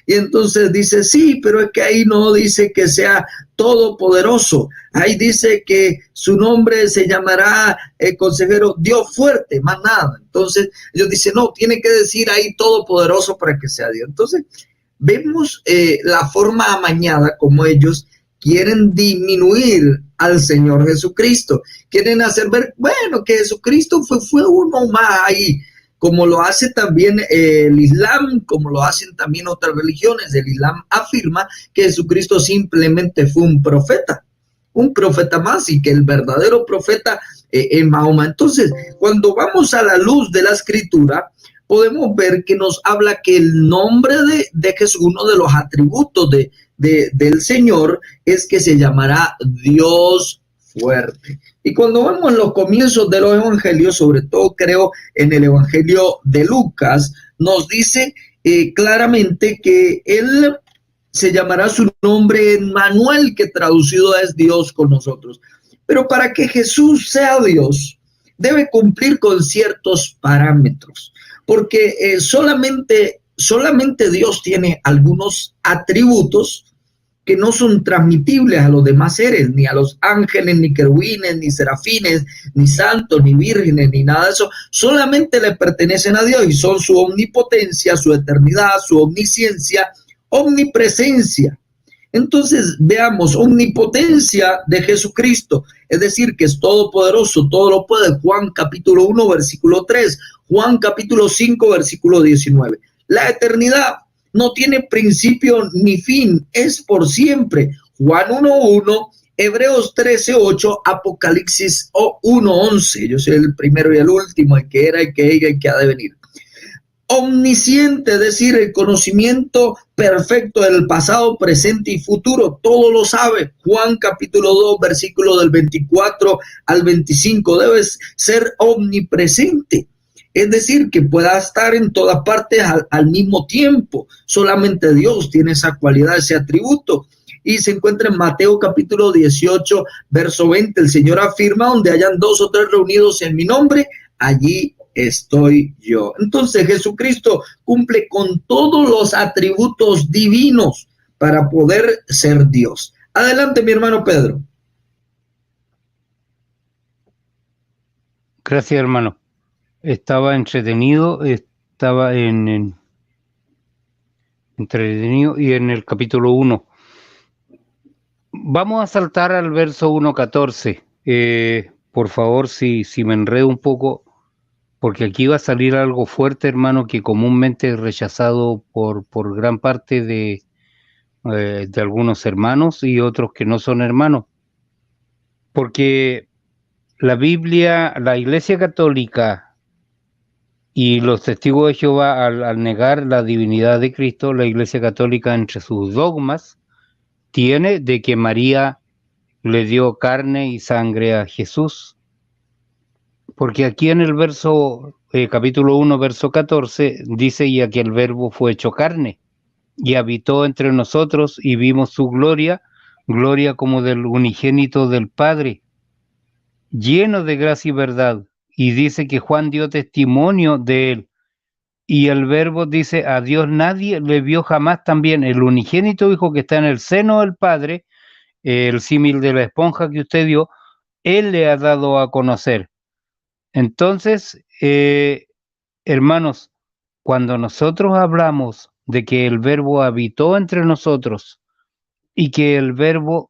Y entonces dice, sí, pero es que ahí no dice que sea todopoderoso. Ahí dice que su nombre se llamará consejero Dios fuerte, más nada. Entonces ellos dicen, no, tiene que decir ahí todopoderoso para que sea Dios. Entonces vemos la forma amañada como ellos quieren disminuir al Señor Jesucristo. Quieren hacer ver, bueno, que Jesucristo fue uno más ahí, como lo hace también el Islam, como lo hacen también otras religiones. El Islam afirma que Jesucristo simplemente fue un profeta más, y que el verdadero profeta es Mahoma. Entonces, cuando vamos a la luz de la Escritura, podemos ver que nos habla que el nombre de Jesús, uno de los atributos del Señor, es que se llamará Dios fuerte. Y cuando vemos los comienzos de los evangelios, sobre todo creo en el evangelio de Lucas, nos dice claramente que él se llamará su nombre Emmanuel, que traducido es Dios con nosotros. Pero para que Jesús sea Dios, debe cumplir con ciertos parámetros, porque solamente Dios tiene algunos atributos que no son transmitibles a los demás seres, ni a los ángeles, ni querubines, ni serafines, ni santos, ni vírgenes, ni nada de eso. Solamente le pertenecen a Dios y son su omnipotencia, su eternidad, su omnisciencia, omnipresencia. Entonces veamos, omnipotencia de Jesucristo, es decir, que es todopoderoso, todo lo puede. Juan capítulo 1, versículo 3, Juan capítulo 5, versículo 19. La eternidad no tiene principio ni fin, es por siempre. Juan 1:1, Hebreos 13:8, Apocalipsis 1:11. Yo soy el primero y el último, el que era, el que era, el que ha de venir. Omnisciente, es decir, el conocimiento perfecto del pasado, presente y futuro, todo lo sabe. Juan capítulo 2, versículo del 24 al 25, debe ser omnipresente. Es decir, que pueda estar en todas partes al mismo tiempo. Solamente Dios tiene esa cualidad, ese atributo. Y se encuentra en Mateo capítulo 18, verso 20. El Señor afirma, donde hayan 2 o 3 reunidos en mi nombre, allí estoy yo. Entonces Jesucristo cumple con todos los atributos divinos para poder ser Dios. Adelante, mi hermano Pedro. Gracias, hermano. Estaba entretenido, entretenido y en el capítulo 1. Vamos a saltar al verso 1:14. Por favor, si me enredo un poco, porque aquí va a salir algo fuerte, hermano, que comúnmente es rechazado por gran parte de algunos hermanos y otros que no son hermanos. Porque la Biblia, la Iglesia Católica y los testigos de Jehová, al negar la divinidad de Cristo, la Iglesia Católica entre sus dogmas tiene de que María le dio carne y sangre a Jesús. Porque aquí en el capítulo 1, verso 14, dice, y aquel verbo fue hecho carne, y habitó entre nosotros, y vimos su gloria, gloria como del unigénito del Padre, lleno de gracia y verdad. Y dice que Juan dio testimonio de él. Y el verbo dice, a Dios nadie le vio jamás. También el unigénito Hijo que está en el seno del Padre, el símil de la esponja que usted dio, él le ha dado a conocer. Entonces, hermanos, cuando nosotros hablamos de que el verbo habitó entre nosotros y que el verbo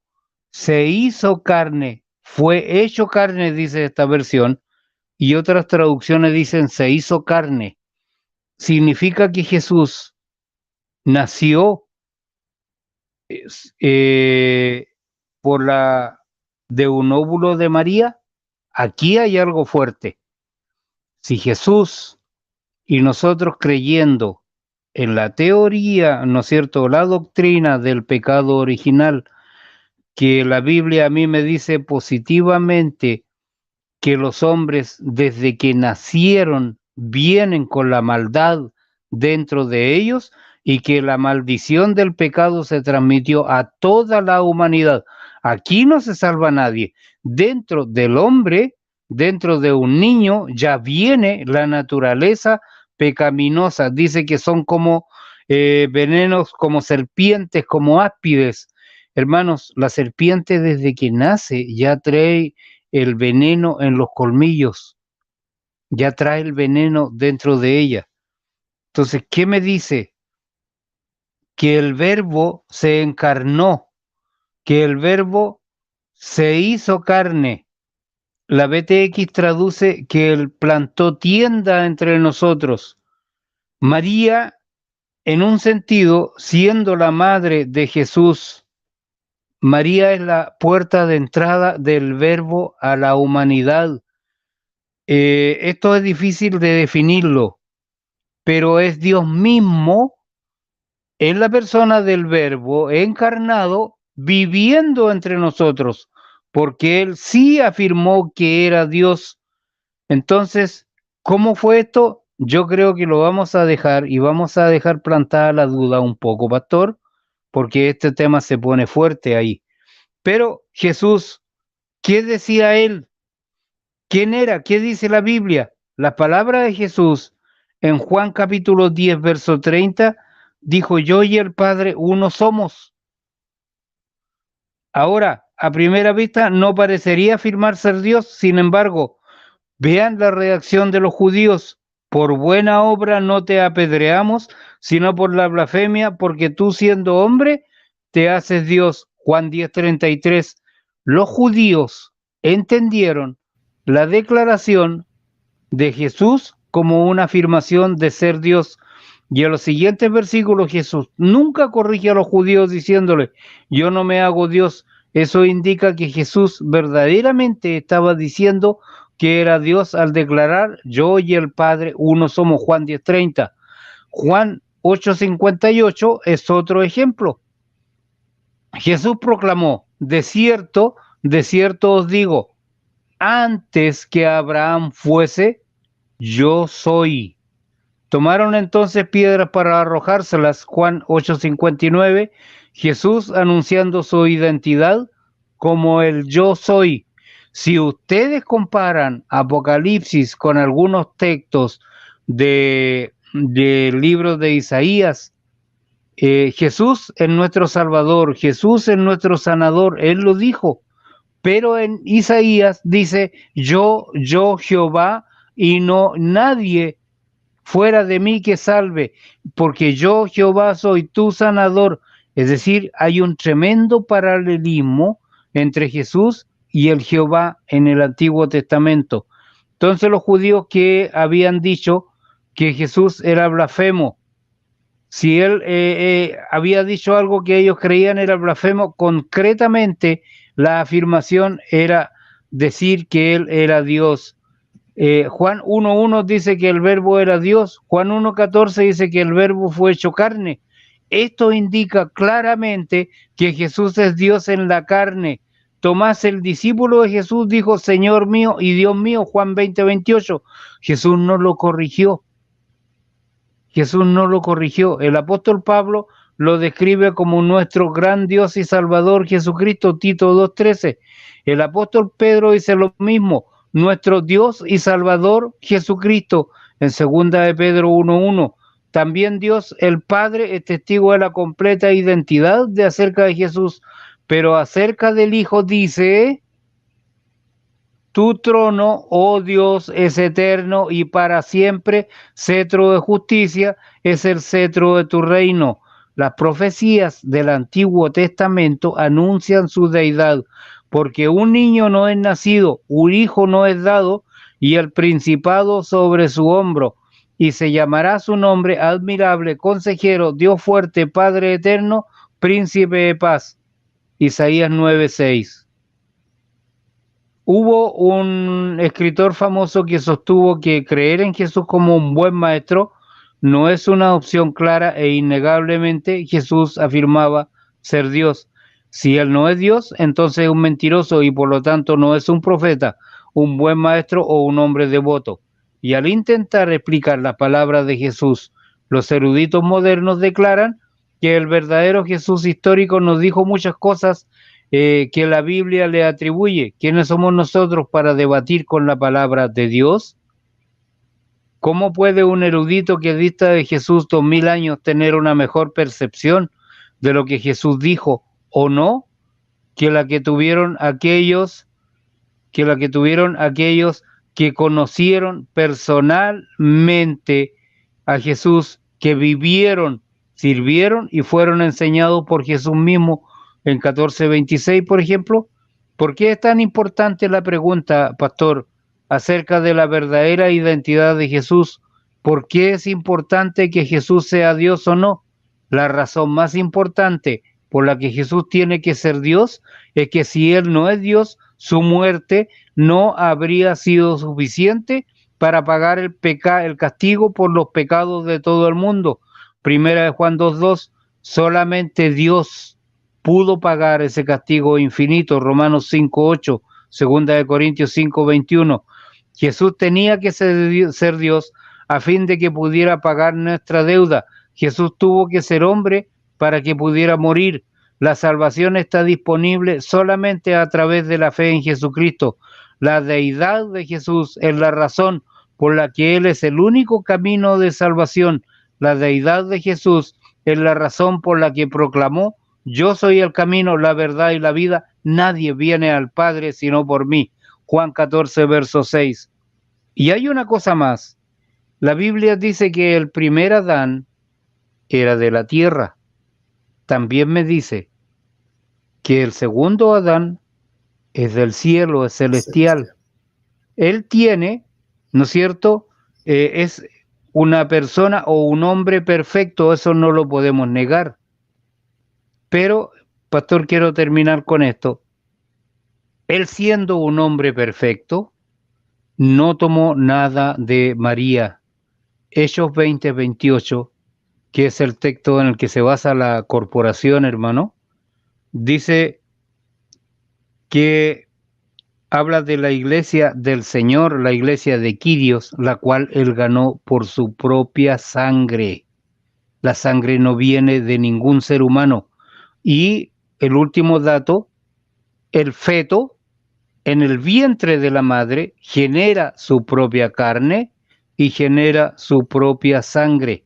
se hizo carne, fue hecho carne, dice esta versión, y otras traducciones dicen se hizo carne. Significa que Jesús nació de un óvulo de María. Aquí hay algo fuerte. Si Jesús y nosotros creyendo en la teoría, ¿no es cierto?, la doctrina del pecado original, que la Biblia a mí me dice positivamente que los hombres desde que nacieron vienen con la maldad dentro de ellos y que la maldición del pecado se transmitió a toda la humanidad. Aquí no se salva nadie. Dentro del hombre, dentro de un niño, ya viene la naturaleza pecaminosa. Dice que son como venenos, como serpientes, como áspides. Hermanos, la serpiente desde que nace ya trae el veneno en los colmillos, ya trae el veneno dentro de ella. Entonces, ¿qué me dice? Que el verbo se encarnó, que el verbo se hizo carne. La BTX traduce que él plantó tienda entre nosotros. María, en un sentido, siendo la madre de Jesús, María es la puerta de entrada del verbo a la humanidad. Esto es difícil de definirlo, pero es Dios mismo en la persona del verbo encarnado viviendo entre nosotros, porque Él sí afirmó que era Dios. Entonces, ¿cómo fue esto? Yo creo que lo vamos a dejar y vamos a dejar plantada la duda un poco, pastor, porque este tema se pone fuerte ahí. Pero Jesús, ¿qué decía Él? ¿Quién era? ¿Qué dice la Biblia? Las palabras de Jesús en Juan capítulo 10, verso 30, dijo: yo y el Padre uno somos. Ahora, a primera vista no parecería afirmar ser Dios, sin embargo, vean la reacción de los judíos: por buena obra no te apedreamos, sino por la blasfemia, porque tú siendo hombre te haces Dios. Juan 10:33. Los judíos entendieron la declaración de Jesús como una afirmación de ser Dios. Y en los siguientes versículos Jesús nunca corrige a los judíos diciéndole: yo no me hago Dios. Eso indica que Jesús verdaderamente estaba diciendo que era Dios al declarar: yo y el Padre uno somos. Juan 10:30. Juan 8:58 es otro ejemplo. Jesús proclamó: de cierto os digo, antes que Abraham fuese, yo soy. Tomaron entonces piedras para arrojárselas. Juan 8:59. Jesús anunciando su identidad como el yo soy. Si ustedes comparan Apocalipsis con algunos textos de libros de Isaías, Jesús es nuestro Salvador, Jesús es nuestro sanador, Él lo dijo. Pero en Isaías dice: yo Jehová, y no nadie fuera de mí que salve, porque yo Jehová soy tu sanador. Es decir, hay un tremendo paralelismo entre Jesús y el Jehová en el Antiguo Testamento. Entonces los judíos que habían dicho que Jesús era blasfemo, si él había dicho algo que ellos creían era blasfemo, concretamente la afirmación era decir que él era Dios. Juan 1:1 dice que el verbo era Dios. Juan 1:14 dice que el verbo fue hecho carne. Esto indica claramente que Jesús es Dios en la carne. Tomás, el discípulo de Jesús, dijo: Señor mío y Dios mío. Juan 20:28. Jesús no lo corrigió. Jesús no lo corrigió. El apóstol Pablo lo describe como nuestro gran Dios y Salvador Jesucristo, Tito 2:13. El apóstol Pedro dice lo mismo: nuestro Dios y Salvador Jesucristo, en 2 de Pedro 1:1. También Dios el Padre es testigo de la completa identidad de acerca de Jesús, pero acerca del Hijo dice: tu trono, oh Dios, es eterno y para siempre, cetro de justicia es el cetro de tu reino. Las profecías del Antiguo Testamento anuncian su deidad, porque un niño no es nacido, un hijo no es dado, y el principado sobre su hombro, y se llamará su nombre admirable, consejero, Dios fuerte, Padre eterno, príncipe de paz. Isaías 9:6. Hubo un escritor famoso que sostuvo que creer en Jesús como un buen maestro no es una opción clara e innegablemente Jesús afirmaba ser Dios. Si Él no es Dios, entonces es un mentiroso y por lo tanto no es un profeta, un buen maestro o un hombre devoto. Y al intentar explicar las palabras de Jesús, los eruditos modernos declaran que el verdadero Jesús histórico nos dijo muchas cosas que la Biblia le atribuye. ¿Quiénes somos nosotros para debatir con la palabra de Dios? ¿Cómo puede un erudito que dista de Jesús 2000 años tener una mejor percepción de lo que Jesús dijo o no que la que tuvieron aquellos que conocieron personalmente a Jesús, que vivieron, sirvieron y fueron enseñados por Jesús mismo en 14:26, por ejemplo? ¿Por qué es tan importante la pregunta, pastor, acerca de la verdadera identidad de Jesús? ¿Por qué es importante que Jesús sea Dios o no? La razón más importante por la que Jesús tiene que ser Dios es que si Él no es Dios, su muerte no habría sido suficiente para pagar el castigo por los pecados de todo el mundo. Primera de Juan 2:2, solamente Dios pudo pagar ese castigo infinito. Romanos 5:8, Segunda de Corintios 5:21. Jesús tenía que ser Dios a fin de que pudiera pagar nuestra deuda. Jesús tuvo que ser hombre para que pudiera morir. La salvación está disponible solamente a través de la fe en Jesucristo. La deidad de Jesús es la razón por la que Él es el único camino de salvación. La deidad de Jesús es la razón por la que proclamó: yo soy el camino, la verdad y la vida. Nadie viene al Padre sino por mí. Juan 14:6. Y hay una cosa más. La Biblia dice que el primer Adán era de la tierra. También me dice que el segundo Adán es del cielo, es celestial. Él tiene, ¿no es cierto? Es una persona o un hombre perfecto, eso no lo podemos negar. Pero, pastor, quiero terminar con esto. Él, siendo un hombre perfecto, no tomó nada de María. Hechos 20:28, que es el texto en el que se basa la corporación, hermano, dice que habla de la iglesia del Señor, la iglesia de Quirios, la cual Él ganó por su propia sangre. La sangre no viene de ningún ser humano. Y el último dato, el feto en el vientre de la madre genera su propia carne y genera su propia sangre.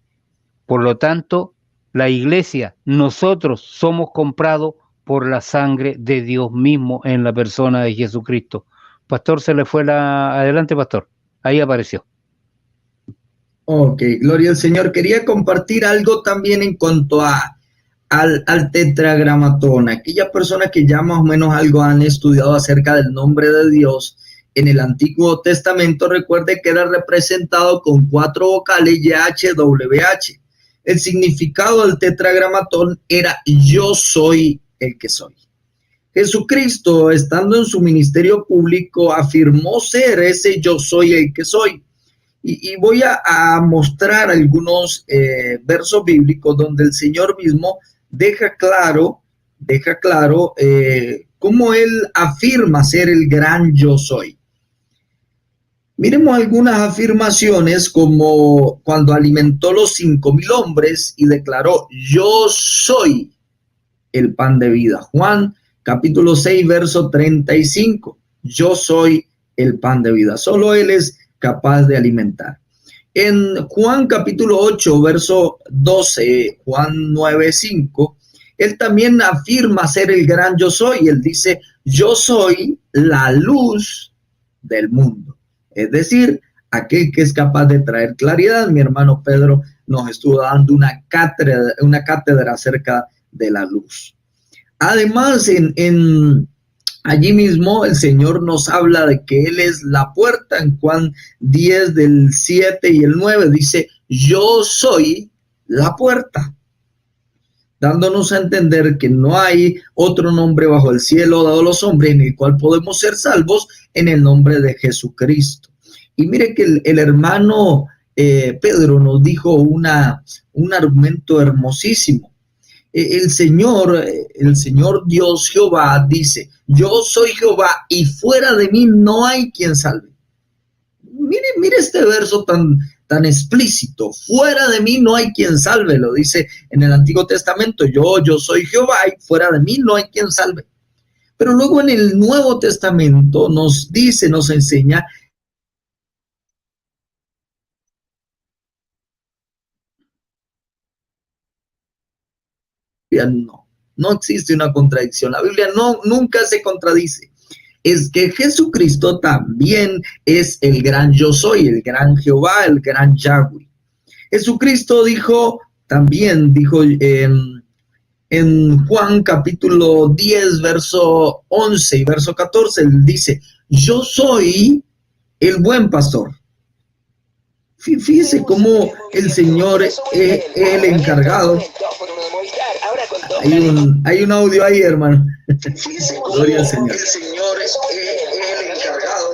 Por lo tanto, la iglesia, nosotros somos comprados por la sangre de Dios mismo en la persona de Jesucristo. Pastor, se le fue adelante, pastor. Ahí apareció. Ok, gloria al Señor. Quería compartir algo también en cuanto al tetragramatón. Aquellas personas que ya más o menos algo han estudiado acerca del nombre de Dios en el Antiguo Testamento, recuerde que era representado con 4 vocales YHWH. El significado del tetragramatón era yo soy el que soy. Jesucristo, estando en su ministerio público, afirmó ser ese yo soy el que soy. Y voy a mostrar algunos versos bíblicos donde el Señor mismo deja claro cómo Él afirma ser el gran yo soy. Miremos algunas afirmaciones, como cuando alimentó los 5,000 hombres y declaró: yo soy el pan de vida. Juan capítulo 6, verso 35. Yo soy el pan de vida. Solo Él es capaz de alimentar. En Juan capítulo 8, verso 12, Juan 9:5, Él también afirma ser el gran yo soy. Él dice: yo soy la luz del mundo. Es decir, aquel que es capaz de traer claridad. Mi hermano Pedro nos estuvo dando una cátedra acerca de la luz. Además, en Allí mismo el Señor nos habla de que Él es la puerta. En Juan 10 del 7 y el 9 dice, yo soy la puerta, dándonos a entender que no hay otro nombre bajo el cielo dado a los hombres en el cual podemos ser salvos, en el nombre de Jesucristo. Y mire que el hermano Pedro nos dijo un argumento hermosísimo. El Señor Dios Jehová dice, yo soy Jehová y fuera de mí no hay quien salve. Mire este verso tan explícito, fuera de mí no hay quien salve, lo dice en el Antiguo Testamento, yo soy Jehová y fuera de mí no hay quien salve. Pero luego en el Nuevo Testamento nos dice, nos enseña, no existe una contradicción, la Biblia nunca se contradice. Es que Jesucristo también es el gran yo soy, el gran Jehová, el gran Yahweh. Jesucristo también dijo en Juan capítulo 10, verso 11 y verso 14, él dice, yo soy el buen pastor. Fíjese cómo el Señor es el encargado. Hay un audio ahí, hermano. Gloria al Señor. El Señor es el encargado.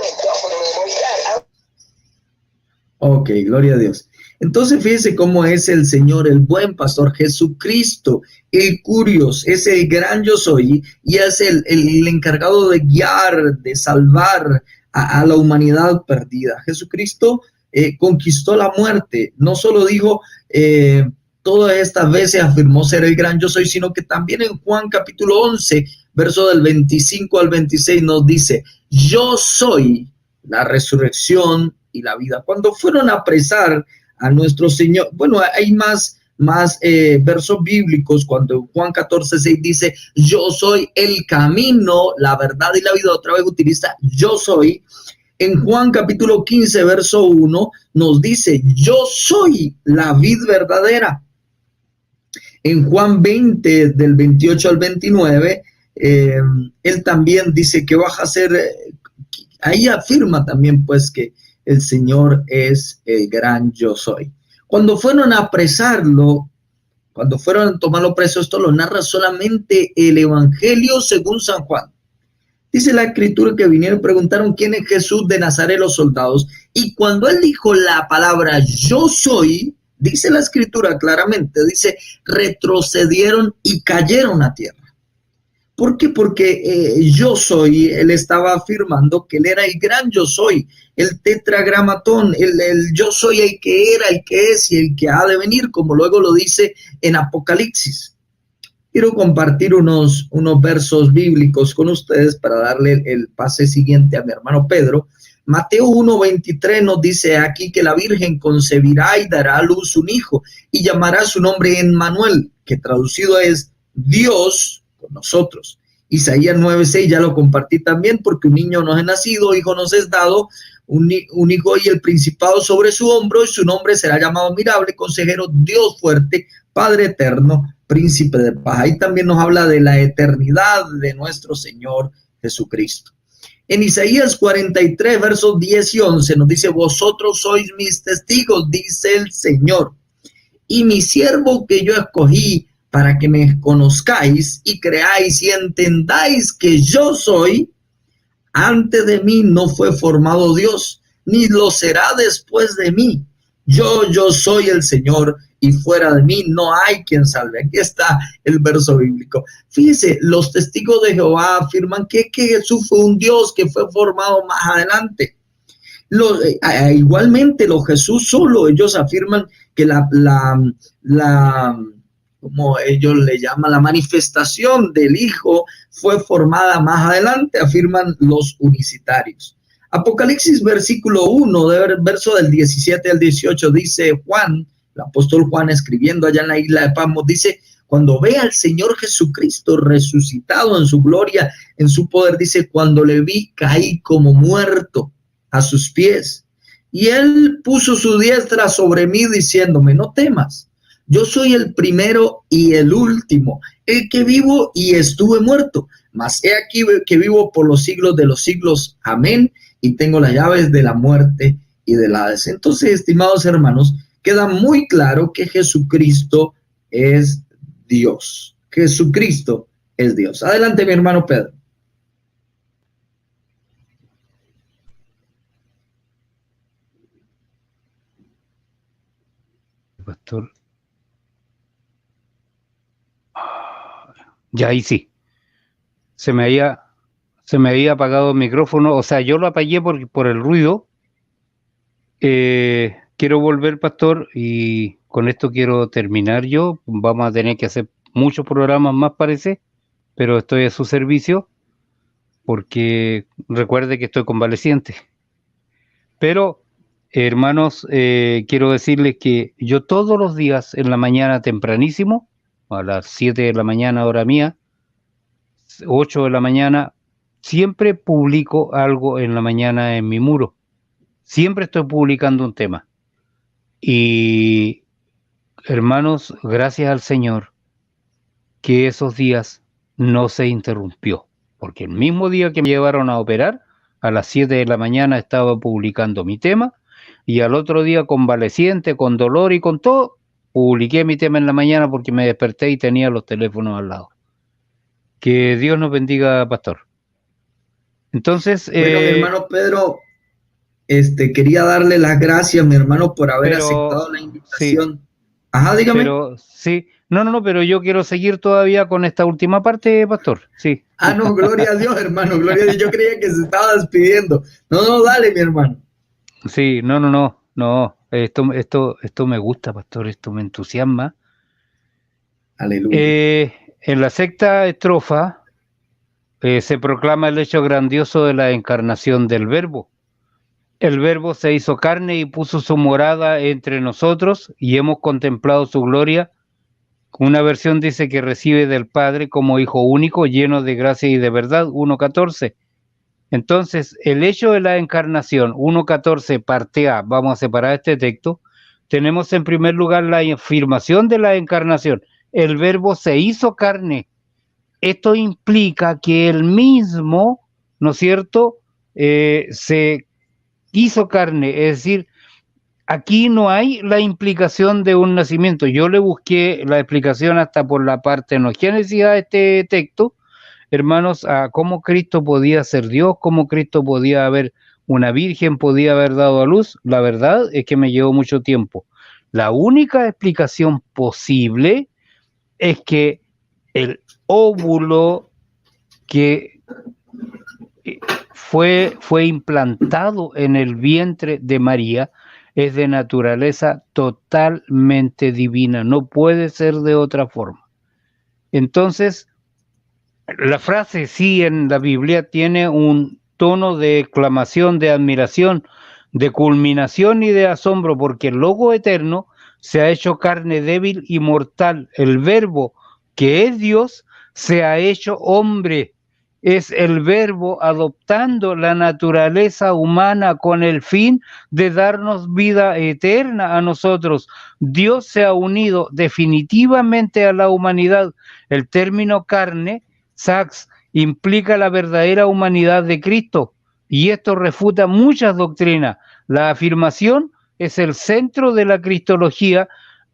Ok, gloria a Dios. Entonces fíjese cómo es el Señor, el buen pastor, Jesucristo, el Curios, es el gran yo soy y es el encargado de guiar, de salvar a la humanidad perdida. Jesucristo conquistó la muerte, no solo dijo todas estas veces afirmó ser el gran yo soy, sino que también en Juan capítulo 11, verso del 25 al 26 nos dice, yo soy la resurrección y la vida. Cuando fueron a apresar a nuestro Señor, bueno, hay más versos bíblicos, cuando Juan 14, 6 dice, yo soy el camino, la verdad y la vida, otra vez utiliza yo soy. En Juan capítulo 15, verso 1, nos dice, yo soy la vid verdadera. En Juan 20, del 28 al 29, él también dice que vas a ser, ahí afirma también pues que el Señor es el gran yo soy. Cuando fueron a apresarlo, cuando fueron a tomarlo preso, esto lo narra solamente el Evangelio según San Juan. Dice la escritura que vinieron y preguntaron quién es Jesús de Nazaret los soldados. Y cuando él dijo la palabra yo soy, dice la escritura claramente, dice retrocedieron y cayeron a tierra. ¿Por qué? Porque yo soy, él estaba afirmando que él era el gran yo soy, el tetragramatón, el yo soy el que era, el que es y el que ha de venir, como luego lo dice en Apocalipsis. Quiero compartir unos versos bíblicos con ustedes para darle el pase siguiente a mi hermano Pedro. Mateo 1:23 nos dice aquí que la Virgen concebirá y dará a luz un hijo y llamará su nombre Emmanuel, que traducido es Dios con nosotros. Isaías 9:6 ya lo compartí también, porque un niño nos es nacido, hijo nos es dado, un hijo y el principado sobre su hombro, y su nombre será llamado admirable, consejero, Dios fuerte, Padre eterno, príncipe de paz. Ahí también nos habla de la eternidad de nuestro Señor Jesucristo. En Isaías 43, versos 10 y 11 nos dice, vosotros sois mis testigos, dice el Señor, y mi siervo que yo escogí para que me conozcáis y creáis y entendáis que yo soy. Antes de mí no fue formado Dios, ni lo será después de mí. Yo soy el Señor, y fuera de mí no hay quien salve. Aquí está el verso bíblico. Fíjese, los testigos de Jehová afirman que Jesús fue un Dios que fue formado más adelante. Igualmente los Jesús solo, ellos afirman que como ellos le llaman, la manifestación del Hijo fue formada más adelante, afirman los unicitarios. Apocalipsis versículo 1, verso del 17 al 18, dice Juan, el apóstol Juan escribiendo allá en la isla de Patmos, dice, cuando ve al Señor Jesucristo resucitado en su gloria, en su poder, dice, cuando le vi, caí como muerto a sus pies. Y él puso su diestra sobre mí diciéndome, no temas, yo soy el primero y el último, el que vivo y estuve muerto, Mas he aquí que vivo por los siglos de los siglos. Amén. Y tengo las llaves de la muerte y del Hades. Entonces, estimados hermanos, queda muy claro que Jesucristo es Dios. Jesucristo es Dios. Adelante, mi hermano Pedro. Pastor. Ya ahí sí. Se me había apagado el micrófono, o sea, yo lo apagué por el ruido. Quiero volver, pastor, y con esto quiero terminar yo. Vamos a tener que hacer muchos programas más, parece, pero estoy a su servicio porque recuerde que estoy convaleciente. Pero, hermanos, quiero decirles que yo todos los días en la mañana tempranísimo, a las 7 de la mañana hora mía, 8 de la mañana, siempre publico algo en la mañana en mi muro. Siempre estoy publicando un tema. Y, hermanos, gracias al Señor que esos días no se interrumpió, porque el mismo día que me llevaron a operar, a las 7 de la mañana estaba publicando mi tema, y al otro día convaleciente, con dolor y con todo, publiqué mi tema en la mañana porque me desperté y tenía los teléfonos al lado. Que Dios nos bendiga, pastor. Entonces, bueno, mi hermano Pedro, quería darle las gracias, mi hermano, por haber aceptado la invitación. Sí, Ajá, dígame. pero sí, no, pero yo quiero seguir todavía con esta última parte, pastor. Sí. Ah, no, gloria a Dios, hermano, gloria a Dios. Yo creía que se estaba despidiendo. No, dale, mi hermano. Sí, no. Esto me gusta, pastor, esto me entusiasma. Aleluya. En la sexta estrofa se proclama el hecho grandioso de la encarnación del Verbo. El Verbo se hizo carne y puso su morada entre nosotros y hemos contemplado su gloria. Una versión dice que recibe del Padre como Hijo único, lleno de gracia y de verdad, 1.14. Entonces, el hecho de la encarnación, 1.14, parte A, vamos a separar este texto, tenemos en primer lugar la afirmación de la encarnación. El Verbo se hizo carne. Esto implica que él mismo, ¿no es cierto?, se hizo carne, es decir, aquí no hay la implicación de un nacimiento. Yo le busqué la explicación hasta por la partenogénesis a este texto, hermanos, a cómo Cristo podía ser Dios, cómo Cristo podía haber, una virgen podía haber dado a luz. La verdad es que me llevó mucho tiempo. La única explicación posible es que el óvulo que fue implantado en el vientre de María es de naturaleza totalmente divina, no puede ser de otra forma. Entonces, la frase sí en la Biblia tiene un tono de exclamación, de admiración, de culminación y de asombro, porque el Logo eterno se ha hecho carne débil y mortal. El Verbo, que es Dios, se ha hecho hombre. Es el Verbo adoptando la naturaleza humana con el fin de darnos vida eterna a nosotros. Dios se ha unido definitivamente a la humanidad. El término carne, Sachs, implica la verdadera humanidad de Cristo, y esto refuta muchas doctrinas. La afirmación es el centro de la cristología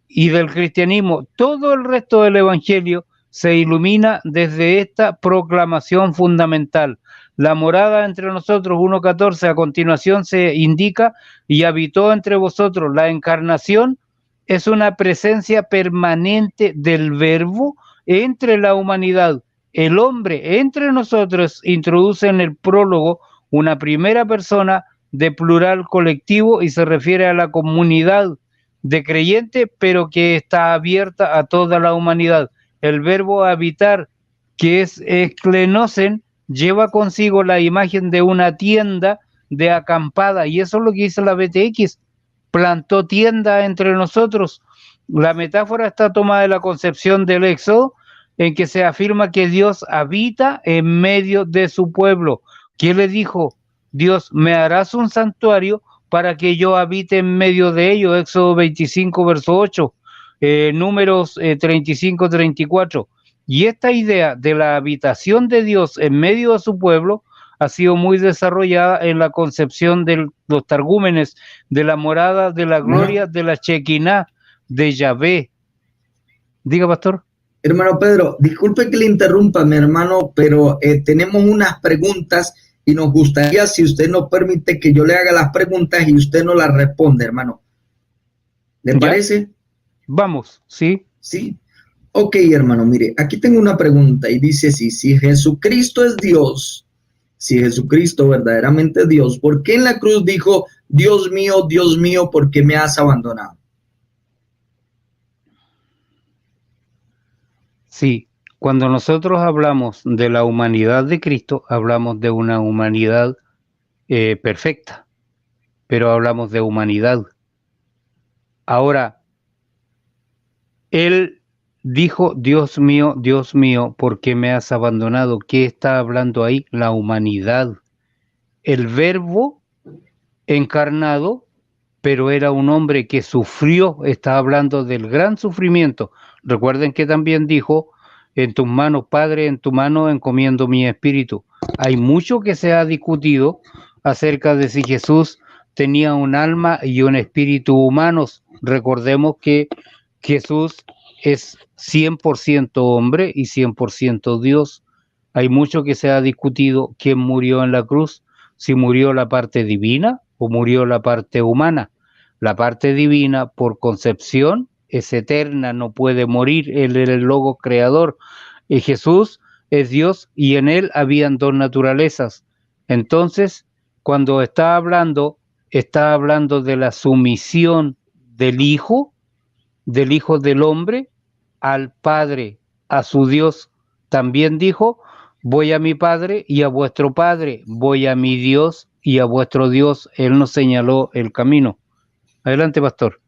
y del cristianismo. Todo el resto del evangelio se ilumina desde esta proclamación fundamental. La morada entre nosotros, 1.14, a continuación se indica, y habitó entre vosotros. La encarnación es una presencia permanente del Verbo entre la humanidad. El hombre entre nosotros introduce en el prólogo una primera persona de plural colectivo y se refiere a la comunidad de creyentes, pero que está abierta a toda la humanidad. El verbo habitar, que es esklenosen, lleva consigo la imagen de una tienda de acampada, y eso es lo que dice la BTX, plantó tienda entre nosotros. La metáfora está tomada de la concepción del Éxodo, en que se afirma que Dios habita en medio de su pueblo. ¿Quién le dijo? Dios, me harás un santuario para que yo habite en medio de ellos. Éxodo 25, verso 8. Números 35, 34. Y esta idea de la habitación de Dios en medio de su pueblo ha sido muy desarrollada en la concepción de los targúmenes de la morada de la gloria de la Shekinah de Yahvé. Diga, pastor. Hermano Pedro, disculpe que le interrumpa, mi hermano, pero tenemos unas preguntas y nos gustaría, si usted nos permite, que yo le haga las preguntas y usted nos las responde, hermano. ¿Le parece? Vamos, sí. Sí. Ok, hermano, mire, aquí tengo una pregunta y dice así: si Jesucristo es Dios, si Jesucristo verdaderamente es Dios, ¿por qué en la cruz dijo, Dios mío, ¿por qué me has abandonado? Sí, cuando nosotros hablamos de la humanidad de Cristo, hablamos de una humanidad perfecta, pero hablamos de humanidad. Ahora, Él dijo, Dios mío, ¿por qué me has abandonado? ¿Qué está hablando ahí? La humanidad. El Verbo encarnado, pero era un hombre que sufrió, está hablando del gran sufrimiento. Recuerden que también dijo, en tus manos, Padre, en tu mano encomiendo mi espíritu. Hay mucho que se ha discutido acerca de si Jesús tenía un alma y un espíritu humanos. Recordemos que Jesús es 100% hombre y 100% Dios. Hay mucho que se ha discutido quién murió en la cruz, si murió la parte divina o murió la parte humana. La parte divina, por concepción, es eterna, no puede morir. Él era el Logos creador. Y Jesús es Dios y en él habían dos naturalezas. Entonces, cuando está hablando de la sumisión del Hijo del Hombre al Padre, a su Dios. También dijo, voy a mi Padre y a vuestro Padre, voy a mi Dios y a vuestro Dios. Él nos señaló el camino. Adelante, pastor.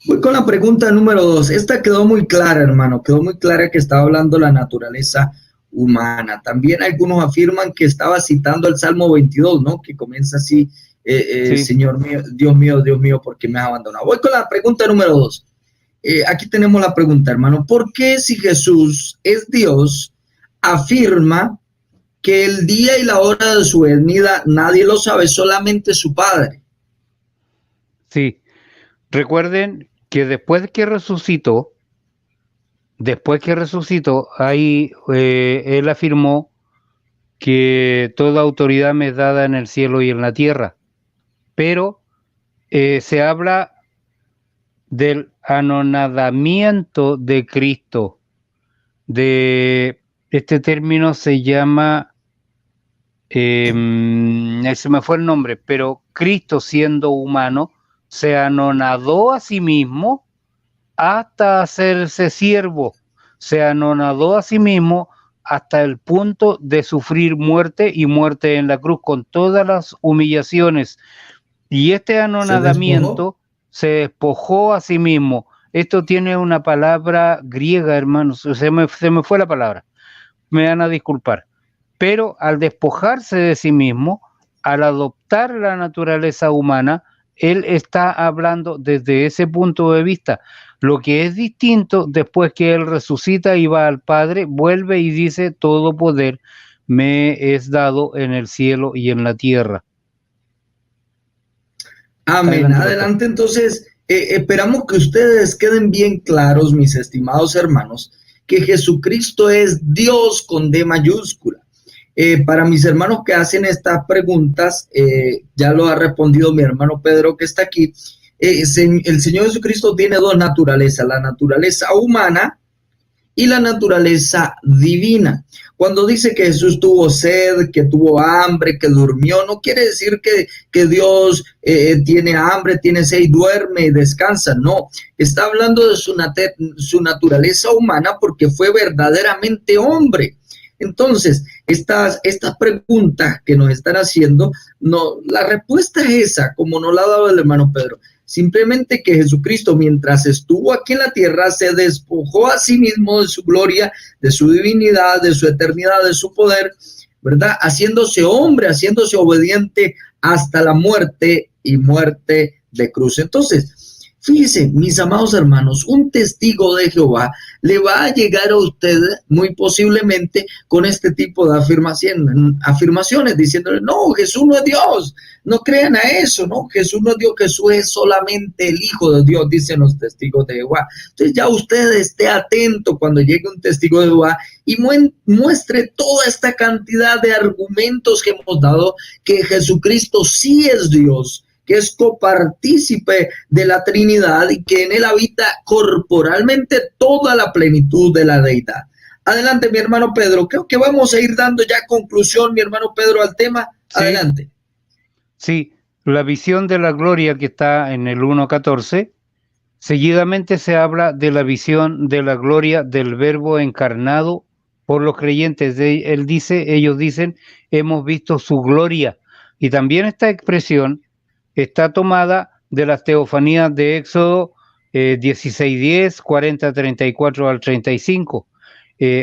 Voy con la pregunta número 2. Esta quedó muy clara, hermano. Quedó muy clara que estaba hablando de la naturaleza humana. También algunos afirman que estaba citando el Salmo 22, ¿no? Que comienza así, sí. Señor mío, Dios mío, ¿por qué me has abandonado? Voy con la pregunta número 2. Aquí tenemos la pregunta, hermano. ¿Por qué, si Jesús es Dios, afirma que el día y la hora de su venida nadie lo sabe, solamente su Padre? Sí. Recuerden que después que resucitó, ahí él afirmó que toda autoridad me es dada en el cielo y en la tierra, pero se habla del anonadamiento de Cristo. De este término se llama, se me fue el nombre, pero Cristo siendo humano se anonadó a sí mismo hasta hacerse siervo, se anonadó a sí mismo hasta el punto de sufrir muerte y muerte en la cruz con todas las humillaciones. Y este anonadamiento se despojó a sí mismo. Esto tiene una palabra griega, hermanos, se me fue la palabra, me van a disculpar. Pero al despojarse de sí mismo, al adoptar la naturaleza humana, él está hablando desde ese punto de vista. Lo que es distinto, después que él resucita y va al Padre, vuelve y dice, todo poder me es dado en el cielo y en la tierra. Amén. Adelante, entonces, esperamos que ustedes queden bien claros, mis estimados hermanos, que Jesucristo es Dios con D mayúscula. Para mis hermanos que hacen estas preguntas, ya lo ha respondido mi hermano Pedro que está aquí. El Señor Jesucristo tiene dos naturalezas, la naturaleza humana y la naturaleza divina. Cuando dice que Jesús tuvo sed, que tuvo hambre, que durmió, no quiere decir que Dios tiene hambre, tiene sed y duerme y descansa. No, está hablando de su naturaleza humana porque fue verdaderamente hombre. Entonces, estas preguntas que nos están haciendo, no, la respuesta es esa, como nos la ha dado el hermano Pedro. Simplemente que Jesucristo, mientras estuvo aquí en la tierra, se despojó a sí mismo de su gloria, de su divinidad, de su eternidad, de su poder, ¿verdad? Haciéndose hombre, haciéndose obediente hasta la muerte y muerte de cruz. Entonces, Fíjense, mis amados hermanos, un testigo de Jehová le va a llegar a usted muy posiblemente con este tipo de afirmaciones, diciéndole, no, Jesús no es Dios, no crean a eso, no, Jesús no es Dios, Jesús es solamente el Hijo de Dios, dicen los testigos de Jehová. Entonces ya usted esté atento cuando llegue un testigo de Jehová y muestre toda esta cantidad de argumentos que hemos dado, que Jesucristo sí es Dios, que es copartícipe de la Trinidad y que en él habita corporalmente toda la plenitud de la deidad. Adelante, mi hermano Pedro. Creo que vamos a ir dando ya conclusión, mi hermano Pedro, al tema. Sí. Adelante. Sí, la visión de la gloria que está en el 1.14, seguidamente se habla de la visión de la gloria del Verbo encarnado por los creyentes. Ellos dicen, hemos visto su gloria. Y también esta expresión está tomada de las teofanías de Éxodo 16:10, 40:34 al 35.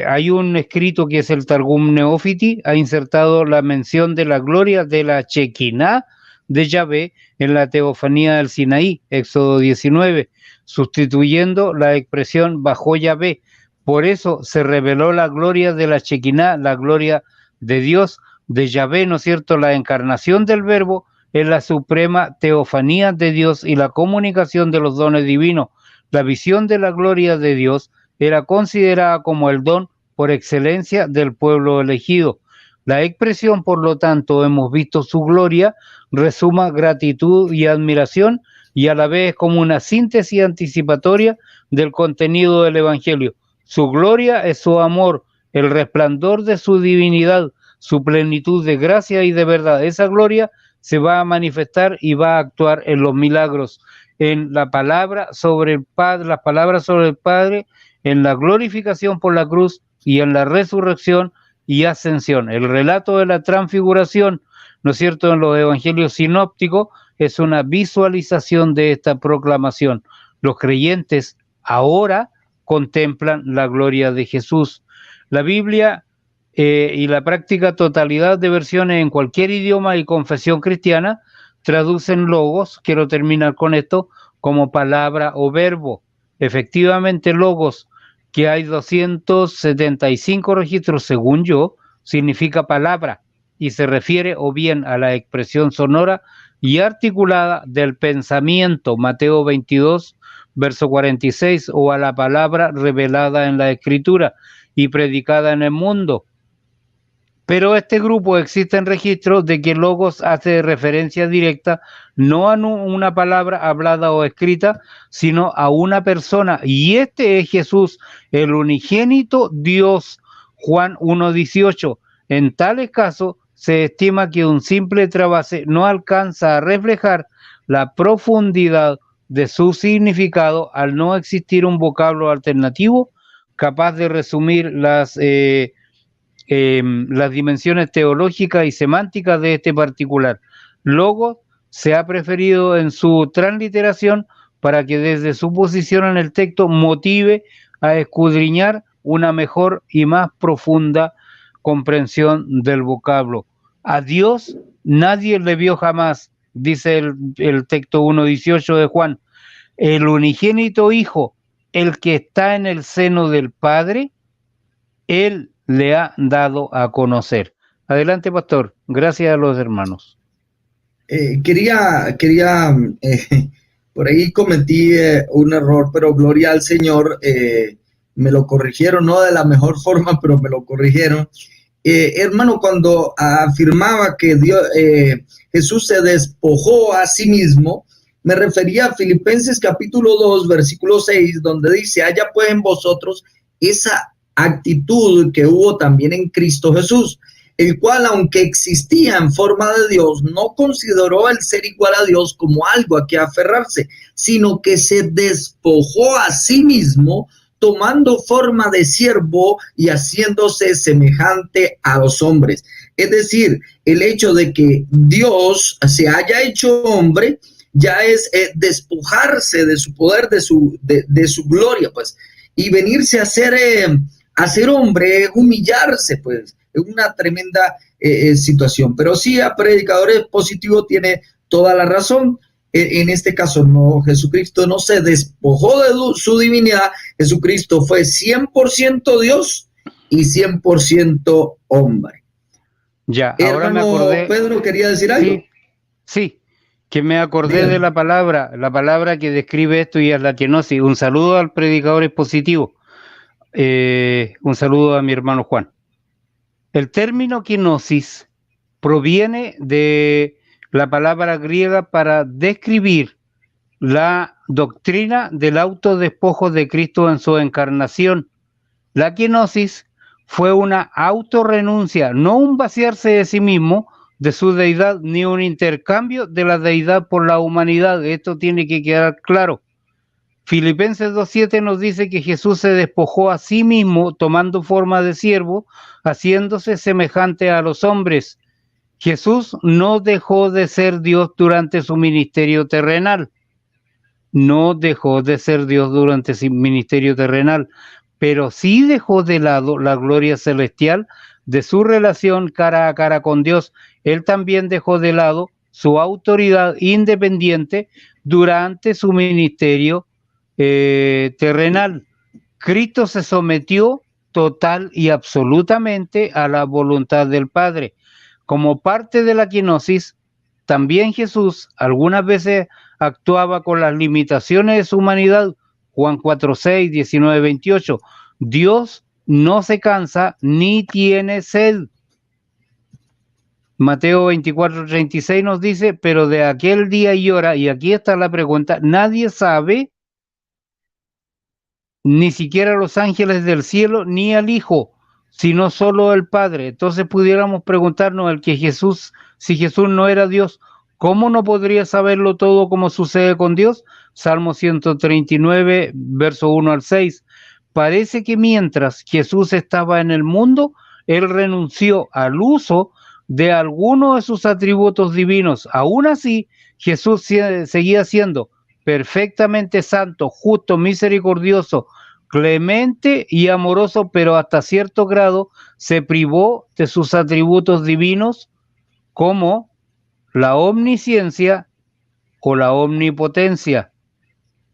Hay un escrito que es el Targum Neófiti, ha insertado la mención de la gloria de la Shekinah de Yahvé en la teofanía del Sinaí, Éxodo 19, sustituyendo la expresión bajó Yahvé. Por eso se reveló la gloria de la Shekinah, la gloria de Dios, de Yahvé, ¿no es cierto?, la encarnación del Verbo, es la suprema teofanía de Dios y la comunicación de los dones divinos. La visión de la gloria de Dios era considerada como el don por excelencia del pueblo elegido. La expresión, por lo tanto, hemos visto su gloria, resuma gratitud y admiración y a la vez como una síntesis anticipatoria del contenido del Evangelio. Su gloria es su amor, el resplandor de su divinidad, su plenitud de gracia y de verdad. Esa gloria se va a manifestar y va a actuar en los milagros, en la palabra sobre el Padre, las palabras sobre el Padre, en la glorificación por la cruz y en la resurrección y ascensión. El relato de la transfiguración, ¿no es cierto?, en los evangelios sinópticos, es una visualización de esta proclamación. Los creyentes ahora contemplan la gloria de Jesús. La Biblia y la práctica totalidad de versiones en cualquier idioma y confesión cristiana traducen logos, quiero terminar con esto, como palabra o verbo. Efectivamente, logos, que hay 275 registros según yo, significa palabra y se refiere o bien a la expresión sonora y articulada del pensamiento, Mateo 22, verso 46, o a la palabra revelada en la Escritura y predicada en el mundo. Pero este grupo existen registros de que logos hace referencia directa no a una palabra hablada o escrita, sino a una persona. Y este es Jesús, el unigénito Dios, Juan 1:18. En tales casos se estima que un simple trabase no alcanza a reflejar la profundidad de su significado al no existir un vocablo alternativo capaz de resumir las dimensiones teológicas y semánticas de este particular. Logos se ha preferido en su transliteración para que desde su posición en el texto motive a escudriñar una mejor y más profunda comprensión del vocablo. A Dios nadie le vio jamás, dice el texto 1:18 de Juan. El unigénito Hijo, el que está en el seno del Padre, Él le ha dado a conocer. Adelante, pastor. Gracias a los hermanos. Quería por ahí cometí un error, pero gloria al Señor, me lo corrigieron, no de la mejor forma, pero me lo corrigieron. Hermano, cuando afirmaba que Jesús se despojó a sí mismo, me refería a Filipenses capítulo 2, versículo 6, donde dice, haya pues en vosotros esa actitud que hubo también en Cristo Jesús, el cual, aunque existía en forma de Dios, no consideró el ser igual a Dios como algo a que aferrarse, sino que se despojó a sí mismo, tomando forma de siervo y haciéndose semejante a los hombres. Es decir, el hecho de que Dios se haya hecho hombre ya es despojarse de su poder, de su gloria, pues, y venirse a ser hombre, humillarse, pues, es una tremenda situación. Pero sí, a Predicadores Positivos tiene toda la razón. en este caso no, Jesucristo no se despojó de su divinidad, Jesucristo fue 100% Dios y 100% hombre. Ya, ahora me acordé. Pedro, ¿quería decir algo? Sí, que me acordé de la palabra que describe esto y es la kenosis. Un saludo al predicador expositivo. Un saludo a mi hermano Juan. El término kenosis proviene de la palabra griega para describir la doctrina del autodespojo de Cristo en su encarnación. La kenosis fue una autorrenuncia, no un vaciarse de sí mismo, de su deidad, ni un intercambio de la deidad por la humanidad. Esto tiene que quedar claro. Filipenses 2:7 nos dice que Jesús se despojó a sí mismo tomando forma de siervo, haciéndose semejante a los hombres. Jesús no dejó de ser Dios durante su ministerio terrenal. No dejó de ser Dios durante su ministerio terrenal, pero sí dejó de lado la gloria celestial de su relación cara a cara con Dios. Él también dejó de lado su autoridad independiente durante su ministerio terrenal. Cristo se sometió total y absolutamente a la voluntad del Padre. Como parte de la kenosis, también Jesús algunas veces actuaba con las limitaciones de su humanidad. Juan 4:6, 19:28. Dios no se cansa ni tiene sed. Mateo 24:36 nos dice, pero de aquel día y hora, y aquí está la pregunta, nadie sabe, ni siquiera los ángeles del cielo, ni el Hijo, sino solo el Padre. Entonces pudiéramos preguntarnos si Jesús no era Dios, ¿cómo no podría saberlo todo como sucede con Dios? Salmo 139, verso 1-6. Parece que mientras Jesús estaba en el mundo, Él renunció al uso de algunos de sus atributos divinos. Aún así, Jesús seguía siendo perfectamente santo, justo, misericordioso, clemente y amoroso, pero hasta cierto grado se privó de sus atributos divinos como la omnisciencia o la omnipotencia,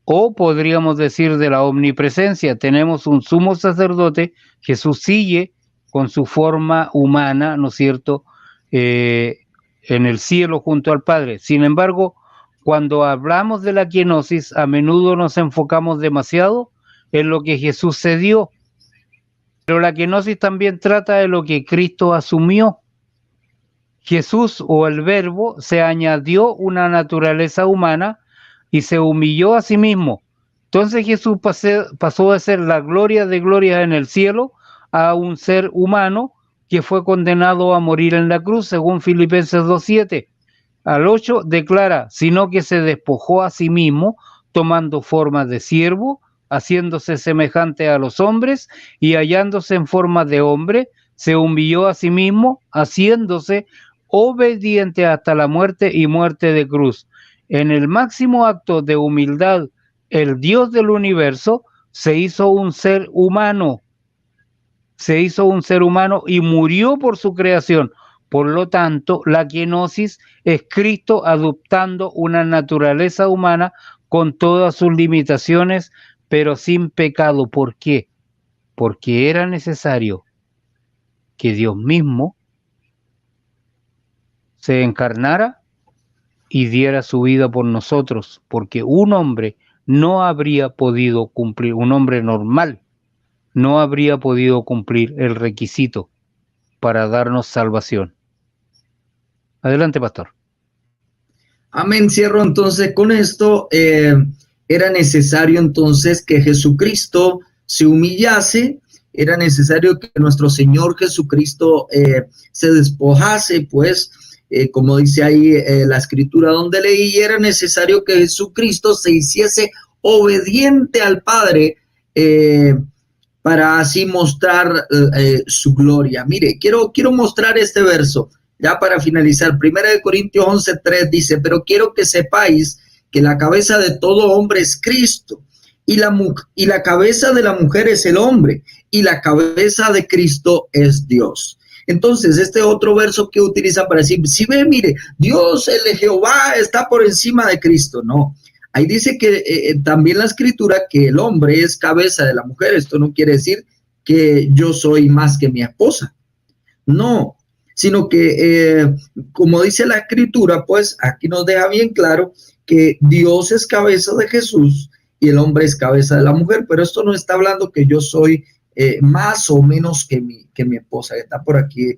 o podríamos decir de la omnipresencia. Tenemos un sumo sacerdote, Jesús sigue con su forma humana, ¿no es cierto?, en el cielo junto al Padre. Sin embargo, cuando hablamos de la kenosis, a menudo nos enfocamos demasiado en lo que Jesús se dio, pero la kenosis también trata de lo que Cristo asumió. Jesús, o el Verbo, se añadió una naturaleza humana y se humilló a sí mismo. Entonces Jesús pasó de ser la gloria de glorias en el cielo a un ser humano que fue condenado a morir en la cruz, según Filipenses 2:7. Al 8 declara, sino que se despojó a sí mismo, tomando forma de siervo, haciéndose semejante a los hombres, y hallándose en forma de hombre, se humilló a sí mismo, haciéndose obediente hasta la muerte y muerte de cruz. En el máximo acto de humildad, el Dios del universo se hizo un ser humano. Se hizo un ser humano y murió por su creación. Por lo tanto, la kenosis es Cristo adoptando una naturaleza humana con todas sus limitaciones, pero sin pecado. ¿Por qué? Porque era necesario que Dios mismo se encarnara y diera su vida por nosotros, porque un hombre no habría podido cumplir, un hombre normal no habría podido cumplir el requisito para darnos salvación. Adelante, pastor. Amén. Cierro entonces con esto. Era necesario entonces que Jesucristo se humillase, era necesario que nuestro Señor Jesucristo se despojase, pues, como dice ahí la escritura donde leí, era necesario que Jesucristo se hiciese obediente al Padre para así mostrar su gloria. Mire, quiero mostrar este verso, ya para finalizar. 1 Corintios 11:3 dice, pero quiero que sepáis que la cabeza de todo hombre es Cristo, y la cabeza de la mujer es el hombre, y la cabeza de Cristo es Dios. Entonces, este otro verso que utiliza para decir, si ve, mire, Dios, el Jehová está por encima de Cristo. No, ahí dice que también la escritura que el hombre es cabeza de la mujer. Esto no quiere decir que yo soy más que mi esposa. No, sino que como dice la escritura, pues aquí nos deja bien claro que Dios es cabeza de Jesús y el hombre es cabeza de la mujer, pero esto no está hablando que yo soy más o menos que mi esposa, que está por aquí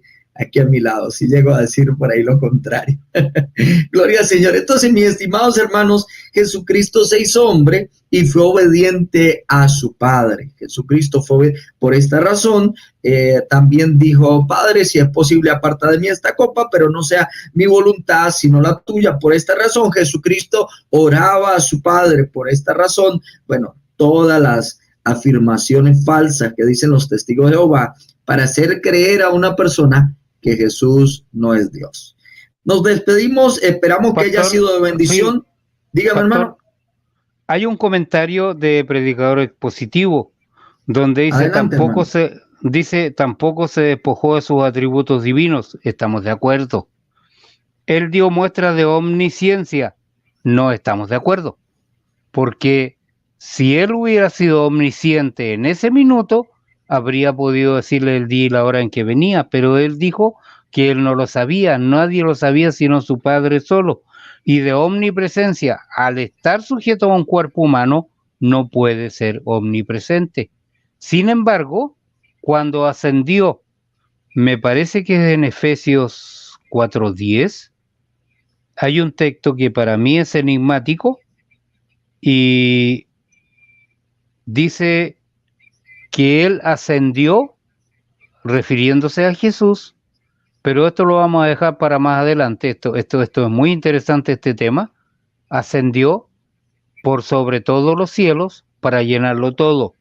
a mi lado, si llego a decir por ahí lo contrario. Gloria al Señor. Entonces, mis estimados hermanos, Jesucristo se hizo hombre y fue obediente a su Padre. Jesucristo fue, por esta razón, también dijo, Padre, si es posible, aparta de mí esta copa, pero no sea mi voluntad, sino la tuya. Por esta razón, Jesucristo oraba a su Padre. Por esta razón, bueno, todas las afirmaciones falsas que dicen los testigos de Jehová para hacer creer a una persona que Jesús no es Dios. Nos despedimos, esperamos que haya sido de bendición. Sí, dígame, pastor, hermano. Hay un comentario de Predicador Expositivo donde dice, adelante, tampoco se despojó de sus atributos divinos. Estamos de acuerdo. Él dio muestras de omnisciencia. No estamos de acuerdo. Porque si él hubiera sido omnisciente en ese minuto, habría podido decirle el día y la hora en que venía, pero él dijo que él no lo sabía, nadie lo sabía sino su Padre solo, y de omnipresencia, al estar sujeto a un cuerpo humano, no puede ser omnipresente. Sin embargo, cuando ascendió, me parece que es en Efesios 4:10, hay un texto que para mí es enigmático, y dice que él ascendió refiriéndose a Jesús, pero esto lo vamos a dejar para más adelante. Esto es muy interesante este tema. Ascendió por sobre todos los cielos para llenarlo todo.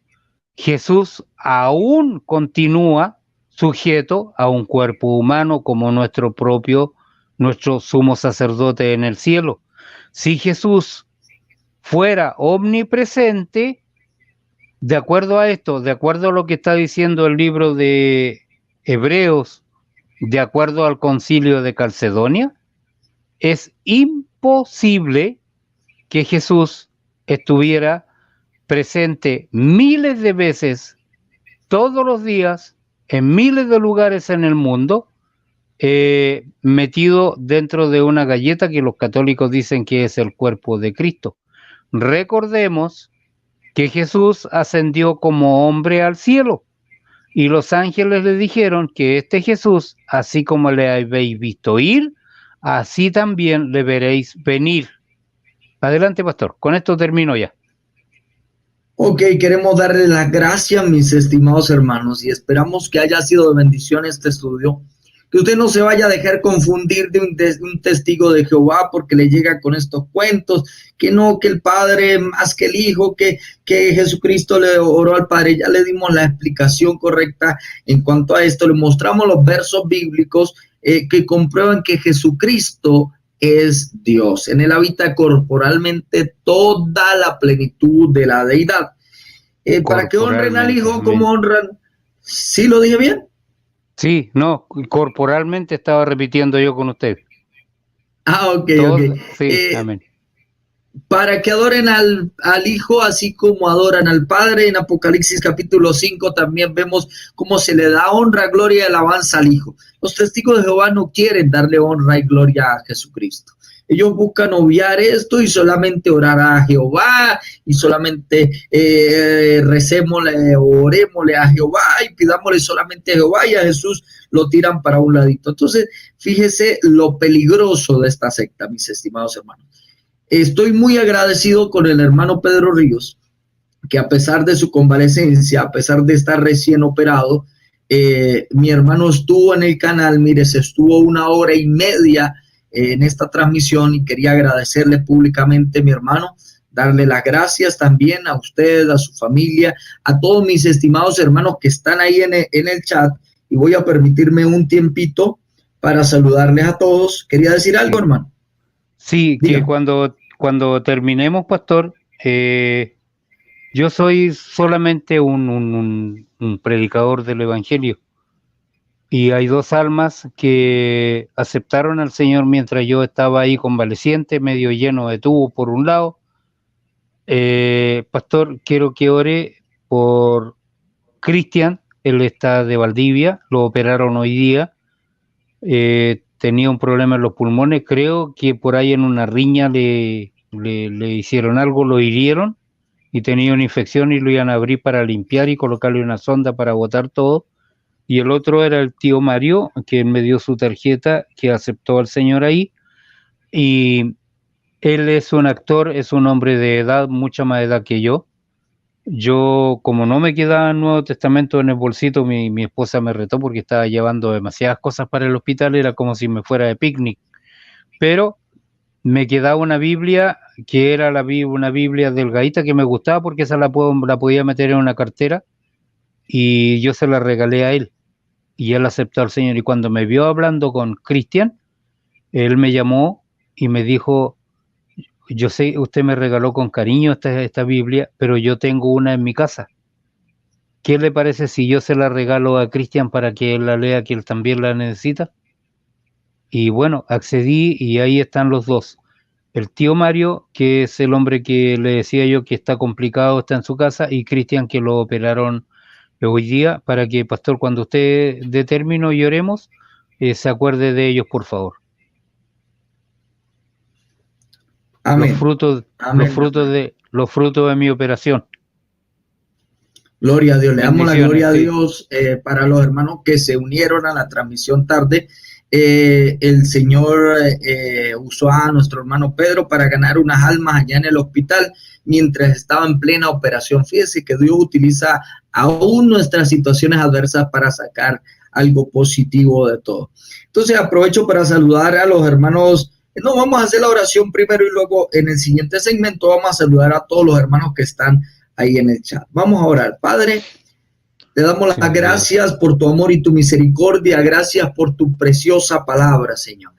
Jesús aún continúa sujeto a un cuerpo humano como nuestro sumo sacerdote en el cielo. Si Jesús fuera omnipresente, de acuerdo a esto, de acuerdo a lo que está diciendo el libro de Hebreos, de acuerdo al concilio de Calcedonia, es imposible que Jesús estuviera presente miles de veces, todos los días, en miles de lugares en el mundo, metido dentro de una galleta que los católicos dicen que es el cuerpo de Cristo. Recordemos que Jesús ascendió como hombre al cielo y los ángeles le dijeron que este Jesús, así como le habéis visto ir, así también le veréis venir. Adelante, pastor, con esto termino ya. Ok, queremos darle las gracias, mis estimados hermanos, y esperamos que haya sido de bendición este estudio. Que usted no se vaya a dejar confundir de un testigo de Jehová porque le llega con estos cuentos, que no, que el Padre más que el Hijo, que Jesucristo le oró al Padre. Ya le dimos la explicación correcta en cuanto a esto, le mostramos los versos bíblicos que comprueban que Jesucristo es Dios. En él habita corporalmente toda la plenitud de la deidad. Para que honren al Hijo como honran. ¿Sí lo dije bien? Sí, no, corporalmente estaba repitiendo yo con usted. Ok. Sí, amén. Para que adoren al Hijo así como adoran al Padre. En Apocalipsis capítulo 5 también vemos cómo se le da honra, gloria y alabanza al Hijo. Los testigos de Jehová no quieren darle honra y gloria a Jesucristo. Ellos buscan obviar esto y solamente orar a Jehová y solamente recémosle, orémosle a Jehová y pidámosle solamente a Jehová, y a Jesús lo tiran para un ladito. Entonces, fíjese lo peligroso de esta secta, mis estimados hermanos. Estoy muy agradecido con el hermano Pedro Ríos, que a pesar de su convalecencia, a pesar de estar recién operado, mi hermano estuvo en el canal, mire, se estuvo 1 hora y media en esta transmisión, y quería agradecerle públicamente, mi hermano, darle las gracias también a usted, a su familia, a todos mis estimados hermanos que están ahí en el chat, y voy a permitirme un tiempito para saludarles a todos. ¿Quería decir algo, hermano? Sí, dígame. Que cuando terminemos, pastor, yo soy solamente un predicador del Evangelio. y hay 2 almas que aceptaron al Señor mientras yo estaba ahí convaleciente, medio lleno de tubo por un lado. Pastor, quiero que ore por Cristian, él está de Valdivia, lo operaron hoy día, tenía un problema en los pulmones, creo que por ahí en una riña le hicieron algo, lo hirieron y tenía una infección y lo iban a abrir para limpiar y colocarle una sonda para botar todo. Y el otro era el tío Mario, que me dio su tarjeta, que aceptó al Señor ahí, y él es un actor, es un hombre de edad, mucha más edad que yo. Yo, como no me quedaba el Nuevo Testamento en el bolsito, mi esposa me retó porque estaba llevando demasiadas cosas para el hospital, era como si me fuera de picnic, pero me quedaba una Biblia, que era una Biblia delgadita que me gustaba porque esa la podía meter en una cartera, y yo se la regalé a él. Y él aceptó al Señor, y cuando me vio hablando con Cristian, él me llamó y me dijo: yo sé, usted me regaló con cariño esta Biblia, pero yo tengo una en mi casa. ¿Qué le parece si yo se la regalo a Cristian para que él la lea, que él también la necesita? Y bueno, accedí y ahí están los dos. El tío Mario, que es el hombre que le decía yo que está complicado, está en su casa, y Cristian, que lo operaron hoy día, para que, pastor, cuando usted dé término y oremos, se acuerde de ellos, por favor. Amén. Los frutos de mi operación. Gloria a Dios. Le damos la gloria a Dios para los hermanos que se unieron a la transmisión tarde. El Señor usó a nuestro hermano Pedro para ganar unas almas allá en el hospital mientras estaba en plena operación. Fíjese que Dios utiliza aún nuestras situaciones adversas para sacar algo positivo de todo. Entonces aprovecho para saludar a los hermanos. No, vamos a hacer la oración primero y luego en el siguiente segmento vamos a saludar a todos los hermanos que están ahí en el chat. Vamos a orar. Padre, te damos las gracias por tu amor y tu misericordia. Gracias por tu preciosa palabra, Señor.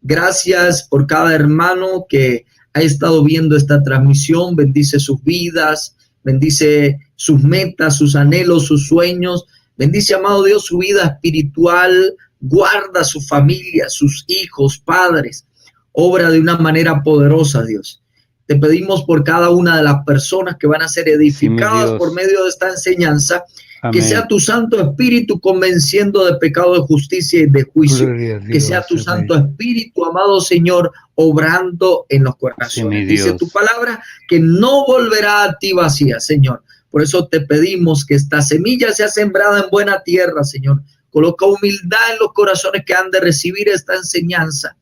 Gracias por cada hermano que ha estado viendo esta transmisión. Bendice sus vidas, bendice sus metas, sus anhelos, sus sueños. Bendice, amado Dios, su vida espiritual. Guarda su familia, sus hijos, padres. Obra de una manera poderosa, Dios. Te pedimos por cada una de las personas que van a ser edificadas por medio de esta enseñanza. Amén. Que sea tu Santo Espíritu convenciendo de pecado, de justicia y de juicio. Dios, que sea tu Santo Espíritu, amado Señor, obrando en los corazones. Dice tu palabra que no volverá a ti vacía, Señor. Por eso te pedimos que esta semilla sea sembrada en buena tierra, Señor. Coloca humildad en los corazones que han de recibir esta enseñanza,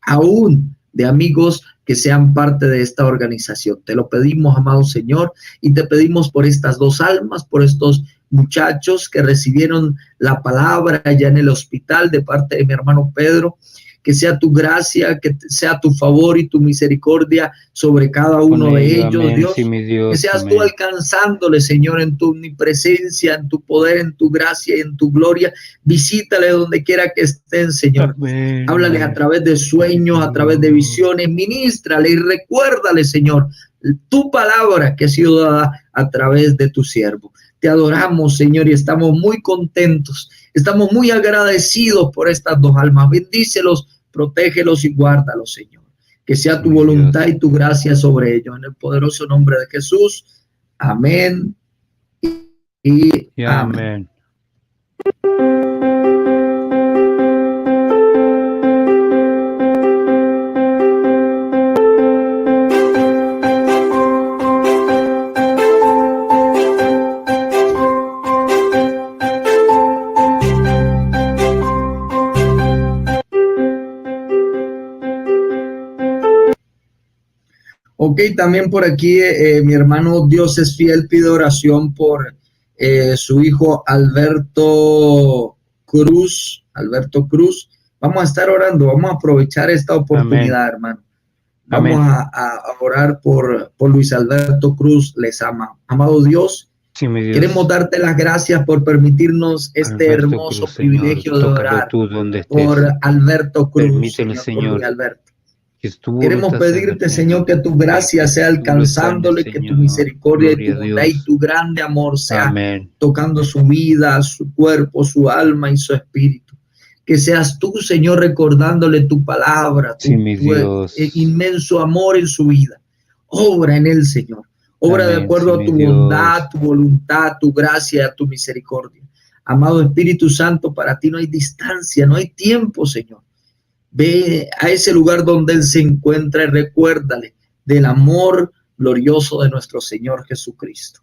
aún de amigos que sean parte de esta organización. Te lo pedimos, amado Señor, y te pedimos por estas 2 almas, por estos muchachos que recibieron la palabra allá en el hospital de parte de mi hermano Pedro. Que sea tu gracia, que sea tu favor y tu misericordia sobre cada uno de ellos, amén, Dios. Sí, Dios. Que seas amén. Tú alcanzándole, Señor, en tu omnipresencia, en tu poder, en tu gracia y en tu gloria. Visítale donde quiera que estén, Señor. Amén. Háblales a través de sueños, a través de visiones. Ministrale y recuérdale, Señor, tu palabra que ha sido dada a través de tu siervo. Te adoramos, Señor, y estamos muy contentos. Estamos muy agradecidos por estas 2 almas. Bendícelos, protégelos y guárdalos, Señor. Que sea tu voluntad y tu gracia sobre ellos. En el poderoso nombre de Jesús. Amén. Y amén. Ok, también por aquí mi hermano Dios es fiel pide oración por su hijo Alberto Cruz. Vamos a estar orando, vamos a aprovechar esta oportunidad, amén, hermano. Vamos a orar por Luis Alberto Cruz, les ama. Amado Dios, sí, Dios, queremos darte las gracias por permitirnos este Alberto hermoso Cruz, privilegio, Señor, de orar por Alberto Cruz. Permítele, Señor. Alberto. que tú lo Queremos estás pedirte, Señor, sanando, que tu gracia sea tú lo sanes, alcanzándole, que tu Señor. misericordia y tu Gloria a bondad y Dios. tu grande amor sea Amén. tocando su vida, su cuerpo, su alma y su espíritu. Que seas tú, Señor, recordándole tu palabra, Sí, mi Dios. inmenso amor en su vida. Obra en él, Señor. Obra de Amén, sí, acuerdo a mi tu bondad, Dios. tu voluntad, tu gracia, tu misericordia. Amado Espíritu Santo, para ti no hay distancia, no hay tiempo, Señor. Ve a ese lugar donde Él se encuentra y recuérdale del amor glorioso de nuestro Señor Jesucristo.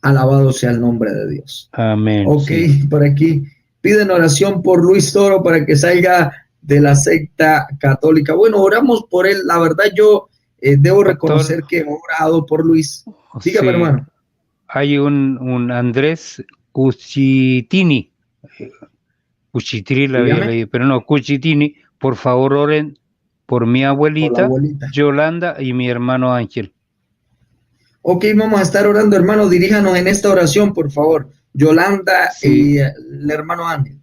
Alabado sea el nombre de Dios. Amén, Ok, sí. por aquí piden oración por Luis Toro para que salga de la secta católica. Bueno, oramos por él. La verdad yo debo Pastor, reconocer que he orado por Luis. Dígame, sí, hermano. hay un Andrés Cuchitini. Cuchitril había Dígame. leído, pero no, Cuchitini. Por favor, oren por mi Por la abuelita, abuelita. Yolanda, y mi hermano Ángel. Ok, vamos a estar orando, hermano. Diríjanos en esta oración, por favor. Yolanda Sí. y el hermano Ángel.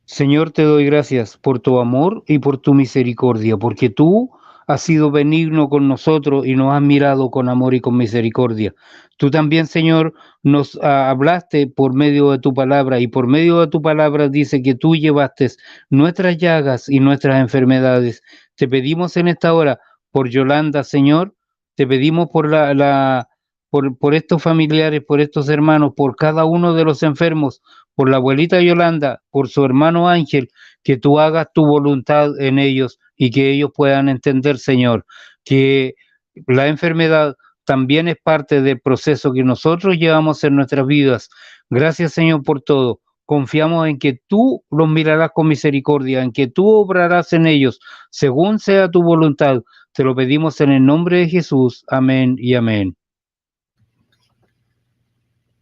Señor, te doy gracias por tu amor y por tu misericordia, porque tú has sido benigno con nosotros y nos has mirado con amor y con misericordia. Tú también, Señor, nos hablaste por medio de tu palabra y por medio de tu palabra dice que tú llevaste nuestras llagas y nuestras enfermedades. Te pedimos en esta hora por Yolanda, Señor, te pedimos por estos familiares, por estos hermanos, por cada uno de los enfermos, por la abuelita Yolanda, por su hermano Ángel, que tú hagas tu voluntad en ellos y que ellos puedan entender, Señor, que la enfermedad también es parte del proceso que nosotros llevamos en nuestras vidas. Gracias, Señor, por todo. Confiamos en que tú los mirarás con misericordia, en que tú obrarás en ellos, según sea tu voluntad. Te lo pedimos en el nombre de Jesús. Amén y amén.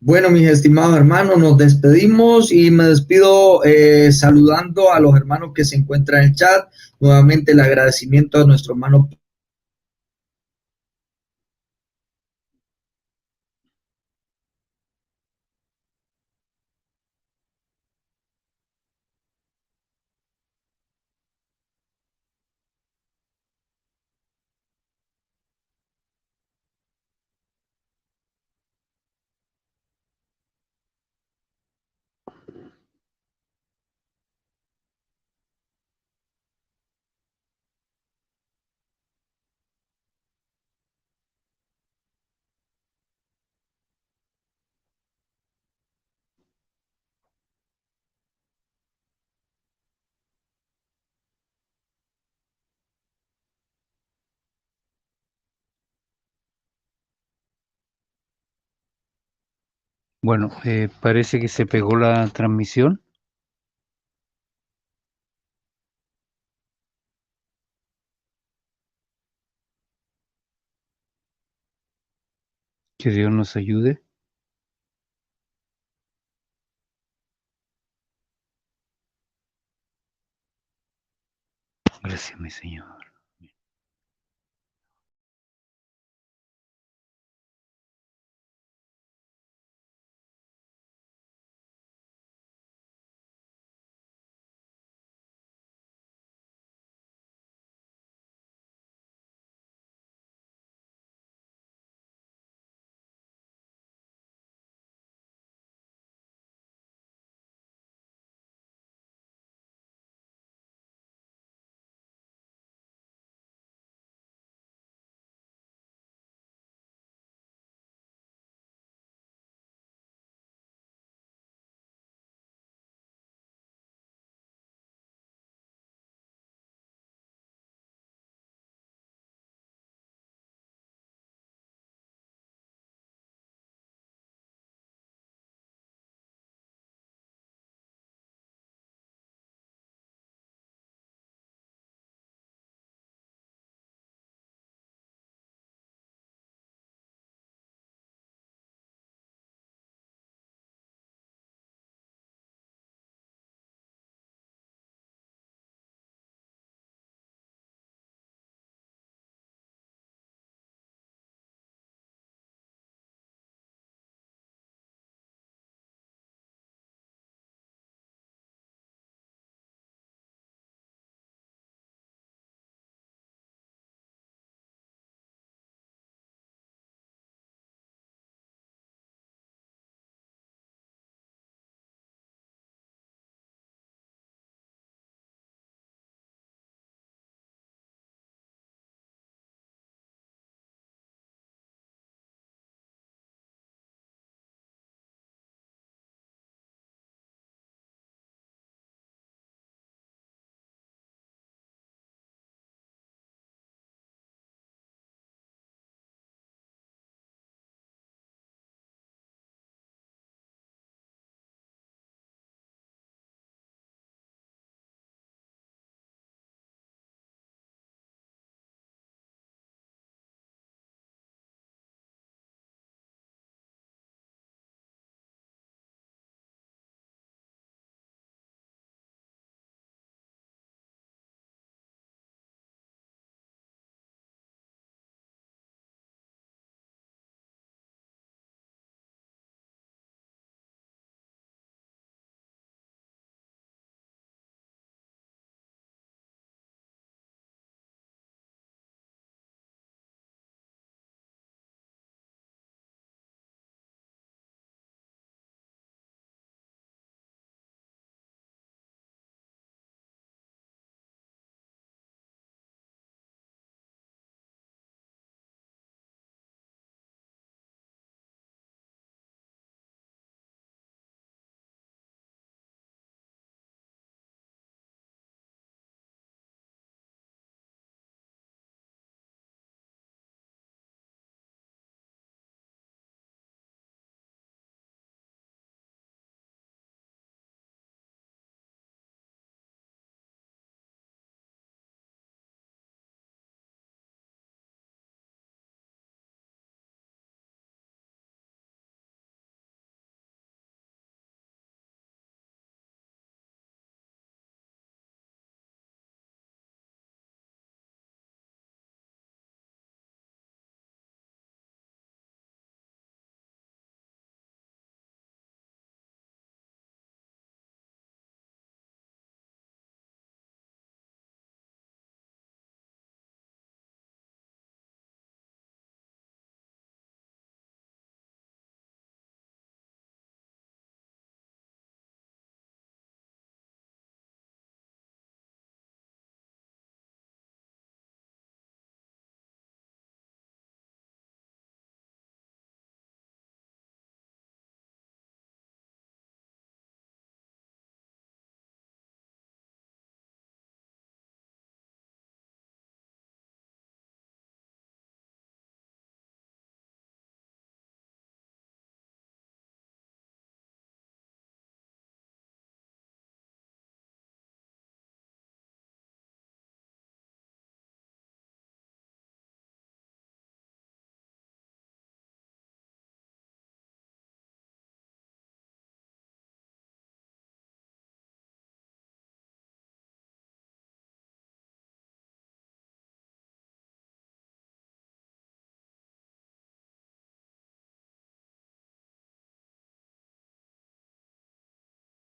Bueno, mis estimados hermanos, nos despedimos y me despido saludando a los hermanos que se encuentran en el chat. Nuevamente el agradecimiento a nuestro hermano. Bueno, parece que se pegó la transmisión. Que Dios nos ayude. Gracias, mi Señor.